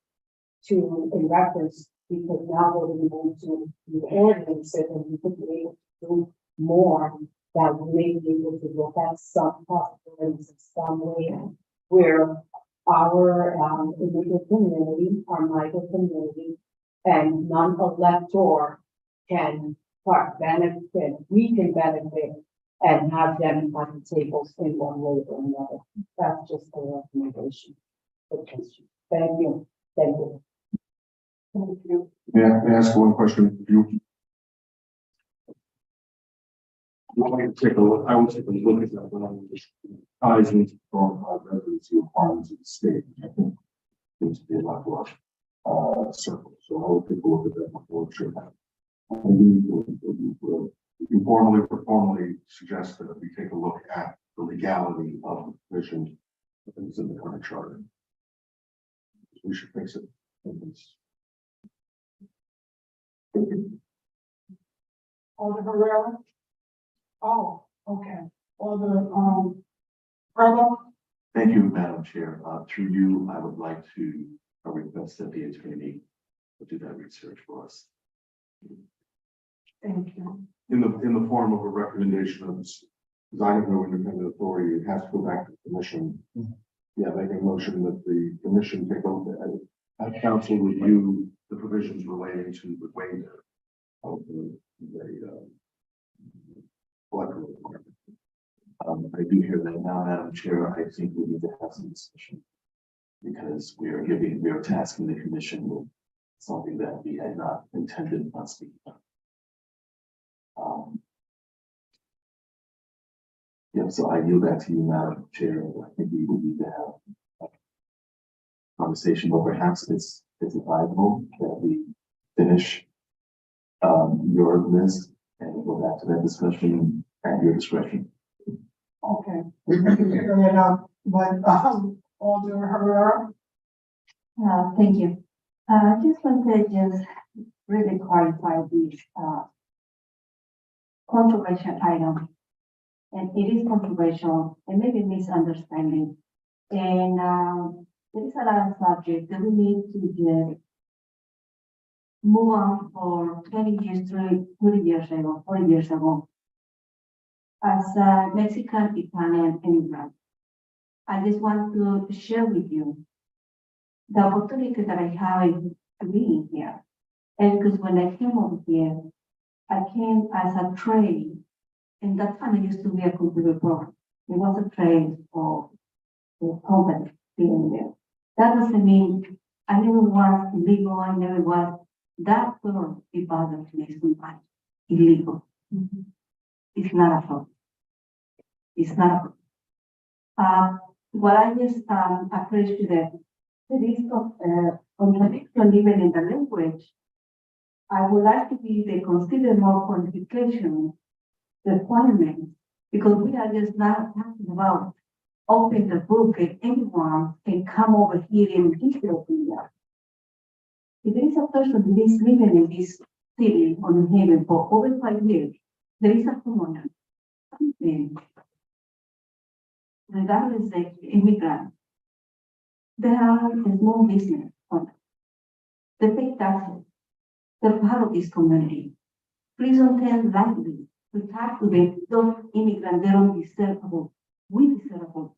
to in reference, because now we're going to move to the ordinances and we could be able to do more, that we may be able to look at some possibilities in some way where our individual community, our migrant community, and non-elector can benefit, we can benefit and have them on the tables in one way or another. That's just a recommendation. Thank you. Thank you. Thank you. May I ask one question? I want to take a look at that when I'm ties into residency requirements of the state. I think seems to be a lot more circle. So I will take a look at that before sure. You formally suggest that we take a look at the legality of the provision that is in the current charter. We should fix it. Alder Herrera? Oh, okay. Alder, Brother? Thank you, Madam Chair. Through you, I would like to request that the attorney do that research for us. Thank you. In the form of a recommendation of this, because I have no independent authority, it has to go back to the commission. Yeah, make a motion that the commission take a look at it. Council review the provisions relating to the waiver of the electoral requirement. I do hear that now, Madam Chair. I think we need to have some discussion because we are tasking the commission with something that we had not intended on speaking about. Yeah, so I yield that to you, Madam Chair. I think we will need to have a conversation, but perhaps it's advisable that we finish your list and go back to that discussion at your discretion. Okay. We can figure it out, but Alder Herrera? Thank you. I just want to just really clarify this controversial item. And it is controversial and maybe misunderstanding. And there is a lot of subjects that we need to just move on for 20 years, 30 years ago, 40 years ago. As a Mexican Italian immigrant, I just want to share with you the opportunity that I have to be here. And because when I came over here, I came as a trade. And that time I used to be a computer programmer. It was a trade for the company being there. That doesn't mean I never was illegal, I never was. That term, it bothers me so much. Illegal. It's not a problem. It's not a problem. What I just appreciate that there is contradiction even in the language. I would like to be the consider more qualification requirements, because we are just not talking about open the book and anyone can come over here and teach you. If there is a person who is living in this city on Haven for over 5 years, there is a homeowner, regardless of immigrant, there are a small business owners. They pay taxes. They're part of this community. Please don't tell lightly. We talk to them, those immigrants, they don't deserve a vote. We deserve a vote.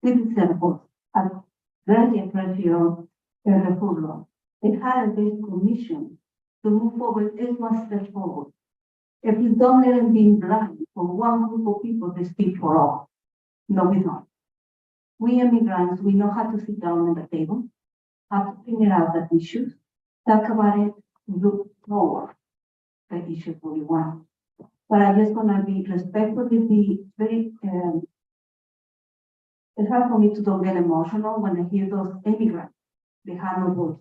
We deserve a vote. I really appreciate the reform. They had this commission to move forward, it was step forward. If we don't let them be blind for one group of people to speak for all, no, we don't. We immigrants, we know how to sit down at the table, have to figure out the issues, talk about it, look forward the issues we want. But I just wanna be respectfully, be very, it's hard for me to don't get emotional when I hear those immigrants, they have no voice.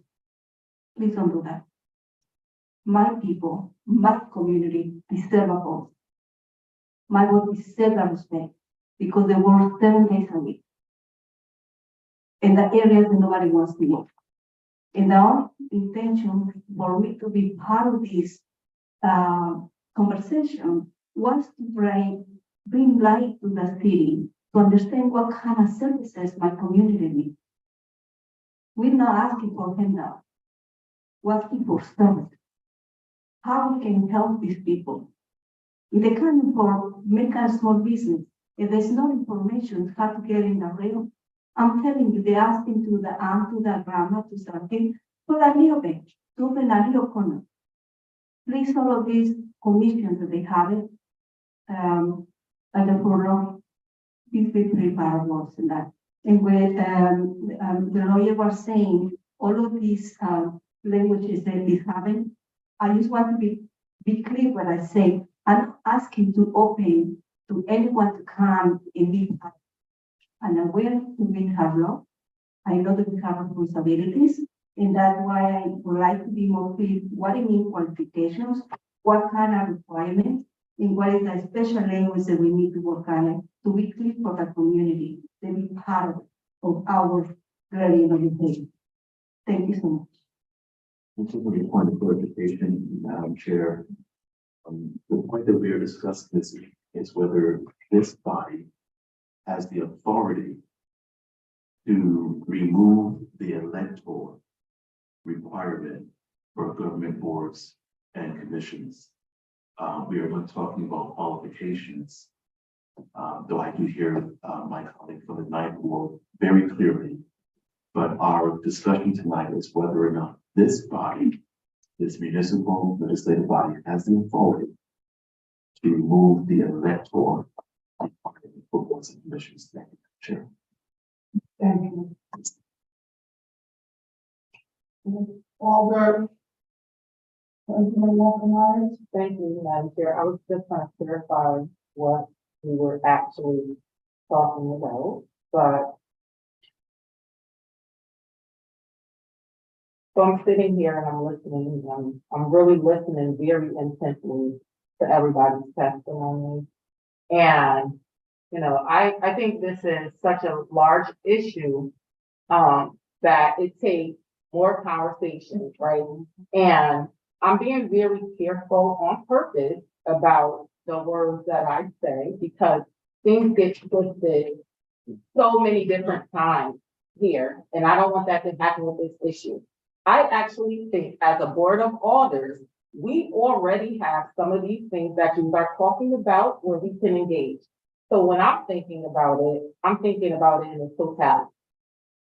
Please don't do that. My people, my community deserve a voice. My vote deserves a respect because they work 7 days a week in the areas that nobody wants to work. And the only intention for me to be part of this conversation was to bring light to the city, to understand what kind of services my community needs. We're not asking for handout. We're asking for service. How we can help these people. If they come for make a small business, if there's no information how to get in the rail, I'm telling you, they're asking to the aunt, to the grandma, to something, for a little bit, to open a little corner. Please, all of these commissions that they have it, like the furlough, please be prepared works in that. And when the lawyer was saying, all of these languages that they having, I just want to be clear when I say, I'm not asking to open to anyone to come and be part. And I'm aware that we have law. I know that we have responsibilities, and that's why I would like to be more clear what it means qualifications, what kind of requirements, and what is the special language that we need to work on it to be clear for the community, to be part of our learning education. Thank you so much. This is a point of clarification, Madam Chair. The point that we are discussing this is whether this body has the authority to remove the electoral requirement for government boards and commissions. We are not talking about qualifications, though I do hear my colleague from the ninth ward very clearly. But our discussion tonight is whether or not this body, this municipal legislative body, has the authority to remove the electoral requirement for boards and commissions. Thank you, Chair. Thank you. Alder. Thank you, Madam Chair. I was just trying to clarify what we were actually talking about, but so I'm sitting here and I'm listening, and I'm really listening very intently to everybody's testimony. And, you know, I think this is such a large issue that it takes more conversations, right? And I'm being very careful on purpose about the words that I say because things get twisted so many different times here, and I don't want that to happen with this issue. I actually think as a board of alders, we already have some of these things that you are talking about where we can engage. So when I'm thinking about it, I'm thinking about it in its totality.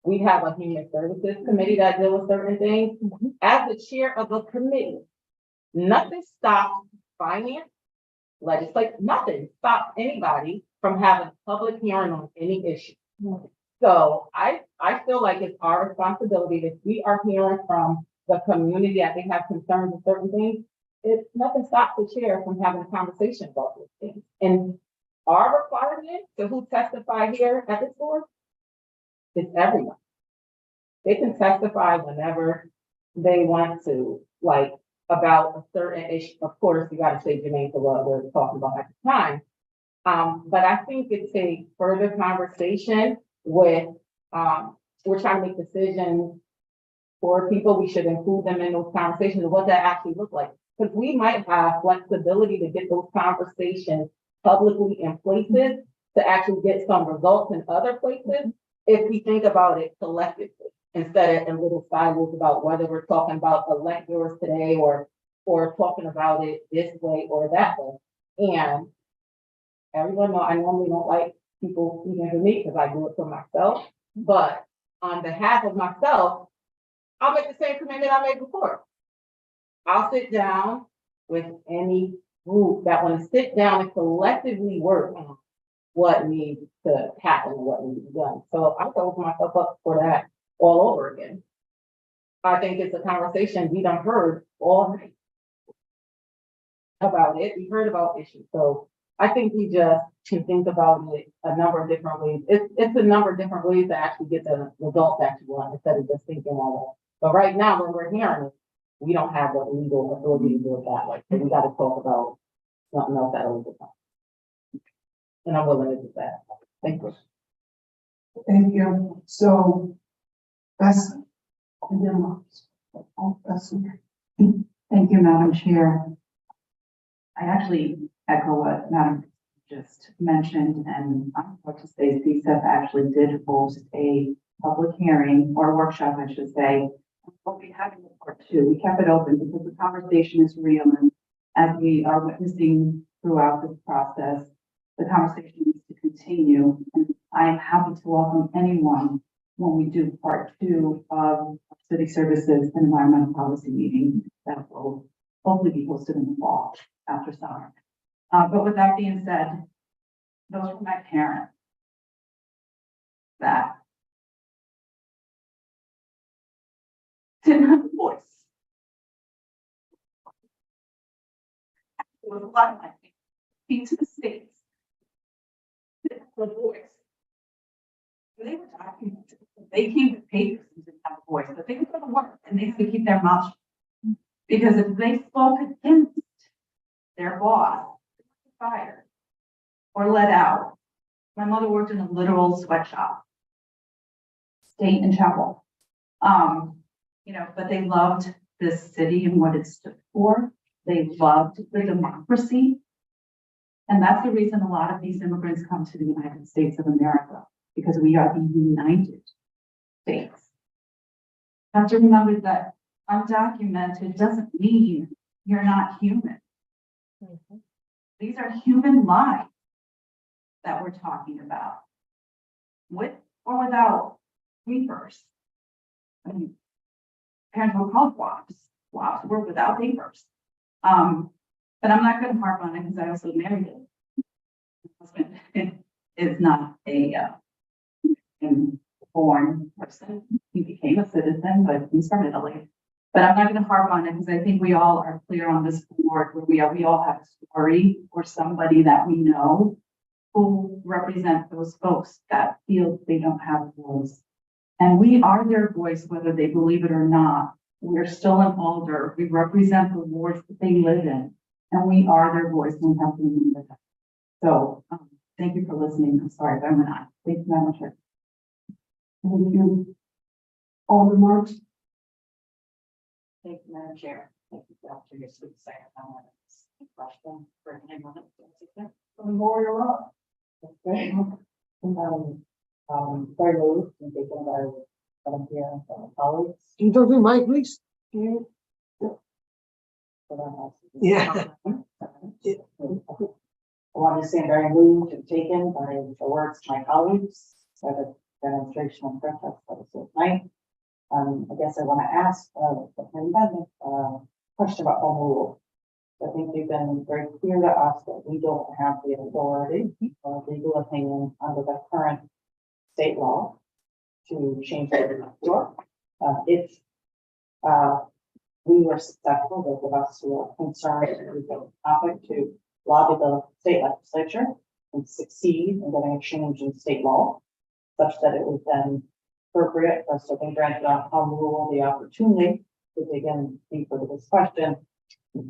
We have a human services committee that deals with certain things. As the chair of a committee, nothing stops finance, legislation, nothing stops anybody from having a public hearing on any issue. So I feel like it's our responsibility if we are hearing from the community that they have concerns with certain things. It's nothing stops the chair from having a conversation about those things. And our requirement to who testify here at this board is everyone. They can testify whenever they want to, like about a certain issue. Of course, you got to say your name for what we're talking about at the time. But I think it's a further conversation with, we're trying to make decisions for people. We should include them in those conversations of what that actually looks like. Because we might have flexibility to get those conversations publicly in places to actually get some results in other places if we think about it collectively instead of in little silos about whether we're talking about electors today or talking about it this way or that way. And everyone know I normally don't like people speaking to me because I do it for myself. But on behalf of myself, I'll make the same commitment I made before. I'll sit down with any group that want to sit down and collectively work on what needs to happen and what needs to be done. So I will open myself up for that all over again. I think it's a conversation we done heard all night about it. We heard about issues. So I think we just can think about it a number of different ways. It's a number of different ways to actually get the results that you want instead of just thinking all that. But right now, when we're hearing it, we don't have the legal authority to do it that way. So we got to talk about something else at a later time. And I'm willing to do that. Thank you. Thank you. So that's. Thank you, Madam Chair. I actually echo what Madam just mentioned, and I'm about to say CSEP actually did host a public hearing or workshop, I should say. What we had in part two, we kept it open because the conversation is real, and as we are witnessing throughout this process, the conversation needs to continue. And I'm happy to welcome anyone when we do part two of city services and environmental policy meeting that will hopefully be hosted in the fall after summer. But with that being said, those were my parents that didn't have a voice. It was a lot of my feet to the States. Didn't have a voice. They were talking, they came to papers and didn't have a voice, but they were going to work and they had to keep their mouth shut. Because if they spoke against their boss, they were fired or let out. My mother worked in a literal sweatshop, stayed in trouble. But they loved this city and what it stood for. They loved the democracy. And that's the reason a lot of these immigrants come to the United States of America, because we are the United States. Have to remember that undocumented doesn't mean you're not human. These are human lives that we're talking about, with or without papers. I mean, parents were called WAPs. WAPs were without papers. But I'm not going to harp on it because I also married it. My husband is not a born person. He became a citizen, but he's from Italy. But I'm not going to harp on it because I think we all are clear on this board where we all have a story or somebody that we know who represent those folks that feel they don't have a voice. And we are their voice, whether they believe it or not. We're still in Alder. We represent the wards that they live in, and we are their voice, and we have to remember that. So thank you for listening. I'm sorry if I went on. Thank you, Madam Chair. Thank you. All the marks. Thank you, Madam Chair. Thank you, Dr. Second. I want to question for anyone. Memorial up. Okay. Very moved and taken by Madam Chair and fellow colleagues. Can you talk to the mic, please? Yeah. I want to say I'm very moved and taken by the words of my colleagues by the demonstration of protest that was tonight. I guess I want to ask a question about home rule. I think you've been very clear to us that we don't have the authority or legal opinion under the current state law to change the law. If we were successful, those of us who are concerned with the topic, to lobby the state legislature and succeed in getting a change in state law, such that it was then appropriate for us to be granted a home rule the opportunity to dig in deeper to this question.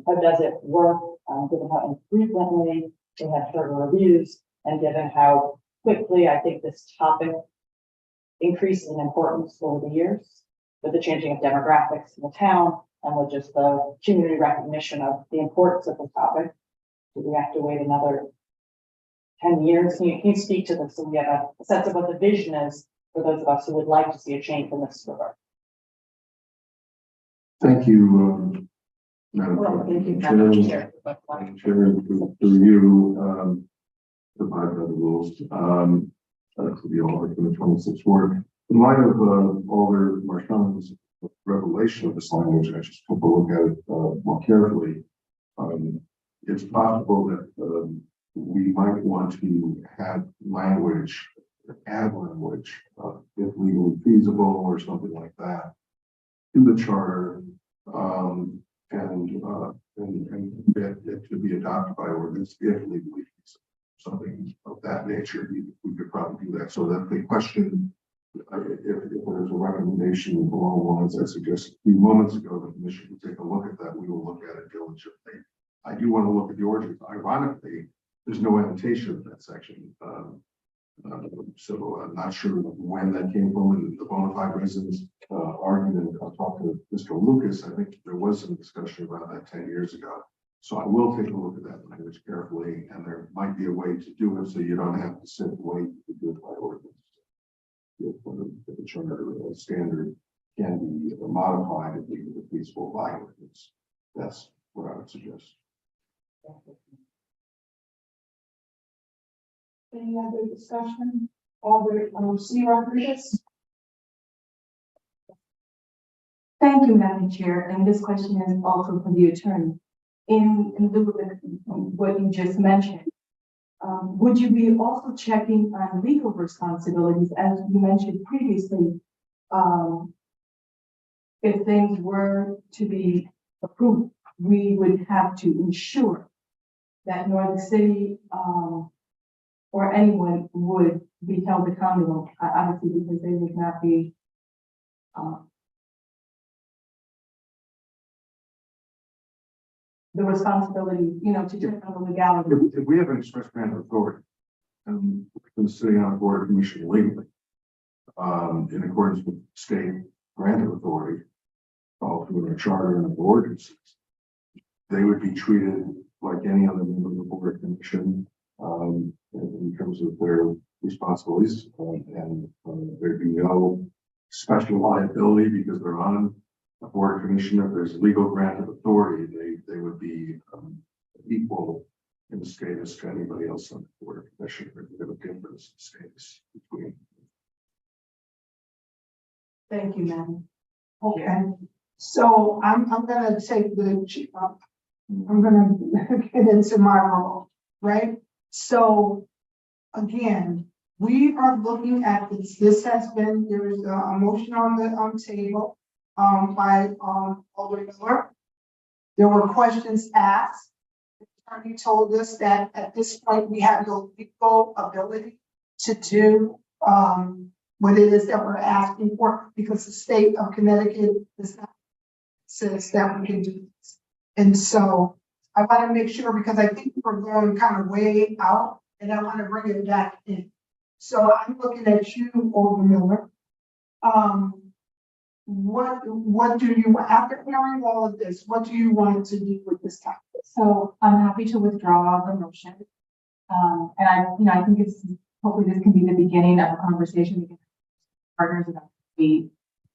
How does it work, given how infrequently they have further reviews, and given how quickly I think this topic increases in importance over the years with the changing of demographics in the town and with just the community recognition of the importance of the topic? Do we have to wait another 10 years? Can you speak to this so we have a sense of what the vision is for those of us who would like to see a change in this regard? Thank you, Madam Chair. Chair, to review the 500 rules, to be all in the 26th ward. In light of Alder Marchand's revelation of this language, I just took a look at it more carefully. It's possible that we might want to have language, add language, if legally feasible or something like that, to the charter, and that it could be adopted by ordinance if legally feasible. Something of that nature, we could probably do that. So that the question, if there's a recommendation along the lines I suggested a few moments ago, the commission would take a look at that. We will look at it diligently. I do want to look at the origins. Ironically, there's no annotation in that section. So I'm not sure when that came from in the bona fide residence argument. I'll talk to Mr. Lucas. I think there was some discussion about that 10 years ago. So I will take a look at that language carefully, and there might be a way to do it so you don't have to sit and wait to do it by ordinance. If the charter standard can be modified if the feasible by ordinance. That's what I would suggest. Any other discussion? Alder, C. Rodriguez? Thank you, Madam Chair, and this question is also for the attorney. In lieu of what you just mentioned, would you be also checking on legal responsibilities, as you mentioned previously? If things were to be approved, we would have to ensure that nor the city or anyone would be held accountable, obviously, because they would not be the responsibility, to check on the legality. If we have an express grant of authority, and we've been sitting on a board of commission legally, in accordance with state grant of authority, all through a charter and the ordinances, they would be treated like any other member of the board of commission, in terms of their responsibilities, and there'd be no special liability because they're on a board of commission. If there's legal grant of authority, they would be equal in the status to anybody else on the board of commission. There's a difference in status between. Thank you, madam. Okay, so I'm gonna take I'm gonna get into my role, right? So again, we are looking at this. This has been, there is a motion on the table by Alder Miller. There were questions asked. The attorney told us that at this point we have no legal ability to do what it is that we're asking for, because the state of Connecticut does not says that we can do this. And so I want to make sure, because I think we're going kind of way out, and I want to bring it back in. So I'm looking at you, Alder Miller. What do you, after hearing all of this, what do you want to do with this topic? So I'm happy to withdraw the motion. And I think hopefully this can be the beginning of a conversation with partners about we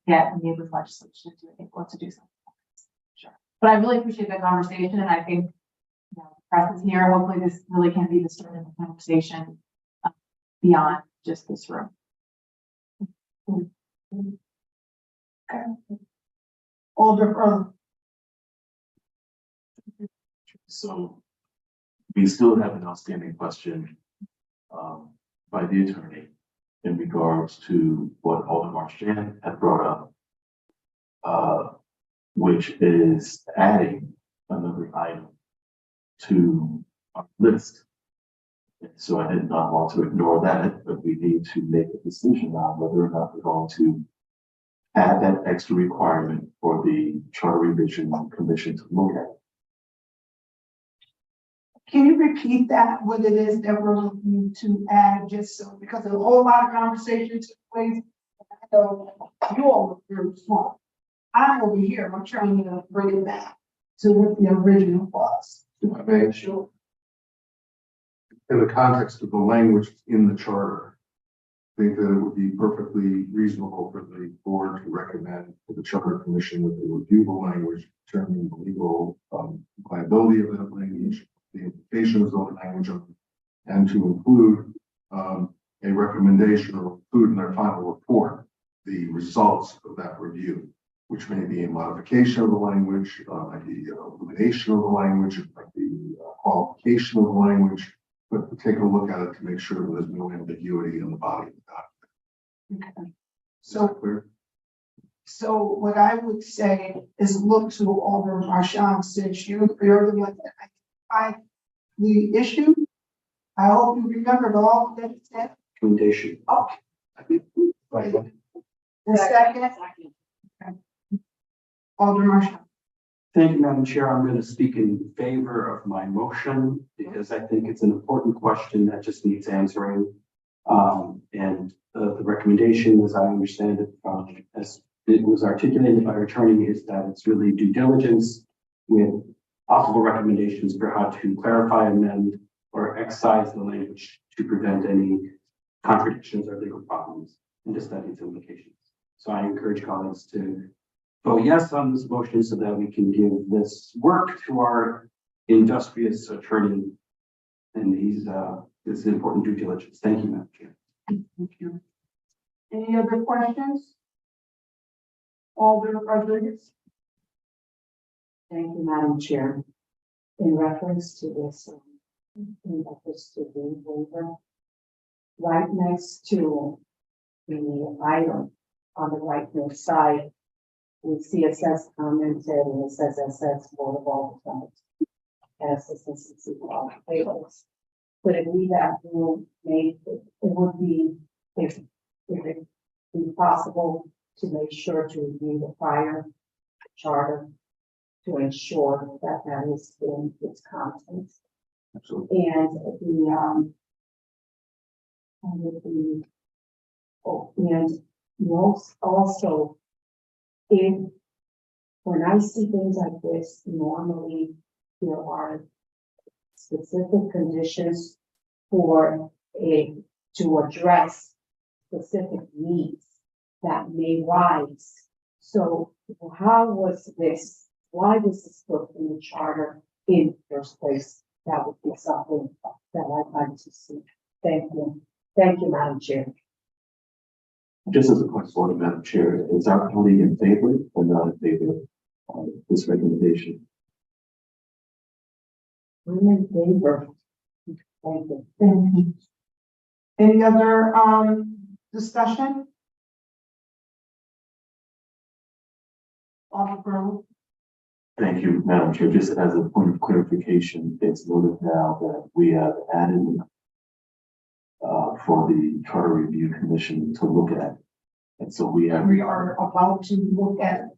get the neighbors legislation to do something. Sure. But I really appreciate the conversation, and I think the press is here. Hopefully this really can be the start of a conversation beyond just this room. Okay. Alder, So we still have an outstanding question by the attorney in regards to what Alder Marchand had brought up, which is adding another item to our list. And so I did not want to ignore that, but we need to make a decision on whether or not we're going to add that extra requirement for the Charter Revision Commission to look at. can you repeat that, what it is that we're looking to add, just so, because a whole lot of conversation took place. I know you all were very smart. I'm over here, I'm trying to bring it back to what the original was. I may, Sure. in the context of the language in the charter, I think that it would be perfectly reasonable for the board to recommend to the Charter Commission that they review the language, determine the legal viability of that language, the implications of the language, and to include a recommendation or include in their final report the results of that review, which may be a modification of the language, might be elimination of the language, it might be qualification of the language, but to take a look at it to make sure that there's no ambiguity in the body of the document. Okay. So clear? So what I would say is look to Alderman Marchand, since you're the one that identified the issue. I hope you remembered all that it said. Recommendation. Okay. The second, Alderman Marchand. Thank you, Madam Chair. I'm going to speak in favor of my motion because I think it's an important question that just needs answering. And the recommendation, as I understand it, as it was articulated by our attorney, is that it's really due diligence with possible recommendations for how to clarify, amend, or excise the language to prevent any contradictions or legal problems and to study its implications. So I encourage colleagues to vote yes on this motion so that we can give this work to our industrious attorney. And this is important due diligence. Thank you, Madam Chair. Thank you. Any other questions? Alderman Rodriguez. Thank you, Madam Chair. In reference to this, in reference to the waiver, right next to the item on the right-hand side, we see it says commented and it says SS Board of Aldermen and assistance in supervisor tables. Could it be that rule made, it would be, if it be possible to make sure to review the prior charter to ensure that that is in its contents. Absolutely. And also, if when I see things like this, normally there are specific conditions for to address specific needs that may rise. So how was this? Why was this put in the charter in the first place? That would be something that I'd like to see. Thank you. Thank you, Madam Chair. Just as a point of order, Madam Chair, is our colleague in favor or not in favor of this recommendation? I'm in favor. Thank you. Thank you. Any other discussion? Alderman. Thank you, Madam Chair. Just as a point of clarification, it's noted now that we have added for the Charter Review Commission to look at. And so we are about to look at.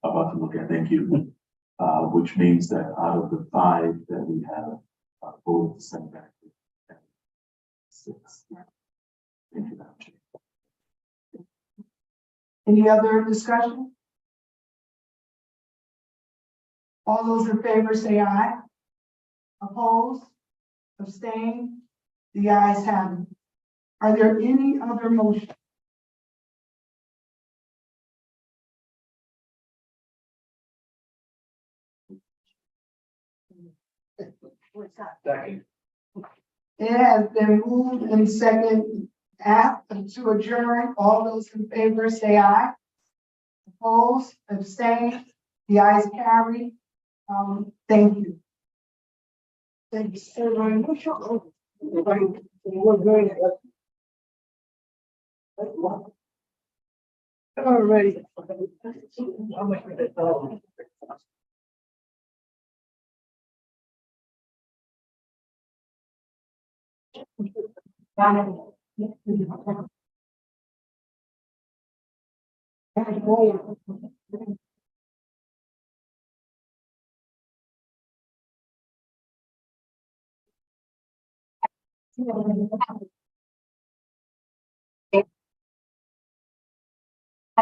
About to look at, thank you. Which means that out of the 5 that we have, voted to send back to 6. Thank you, Madam Chair. Any other discussion? All those in favor say aye. Opposed? Abstain? The ayes have it. Are there any other motions? Second. It has been moved and second to adjourn. All those in favor say aye. Opposed? Abstain? The ayes carry. Thank you. Thank you,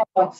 everyone.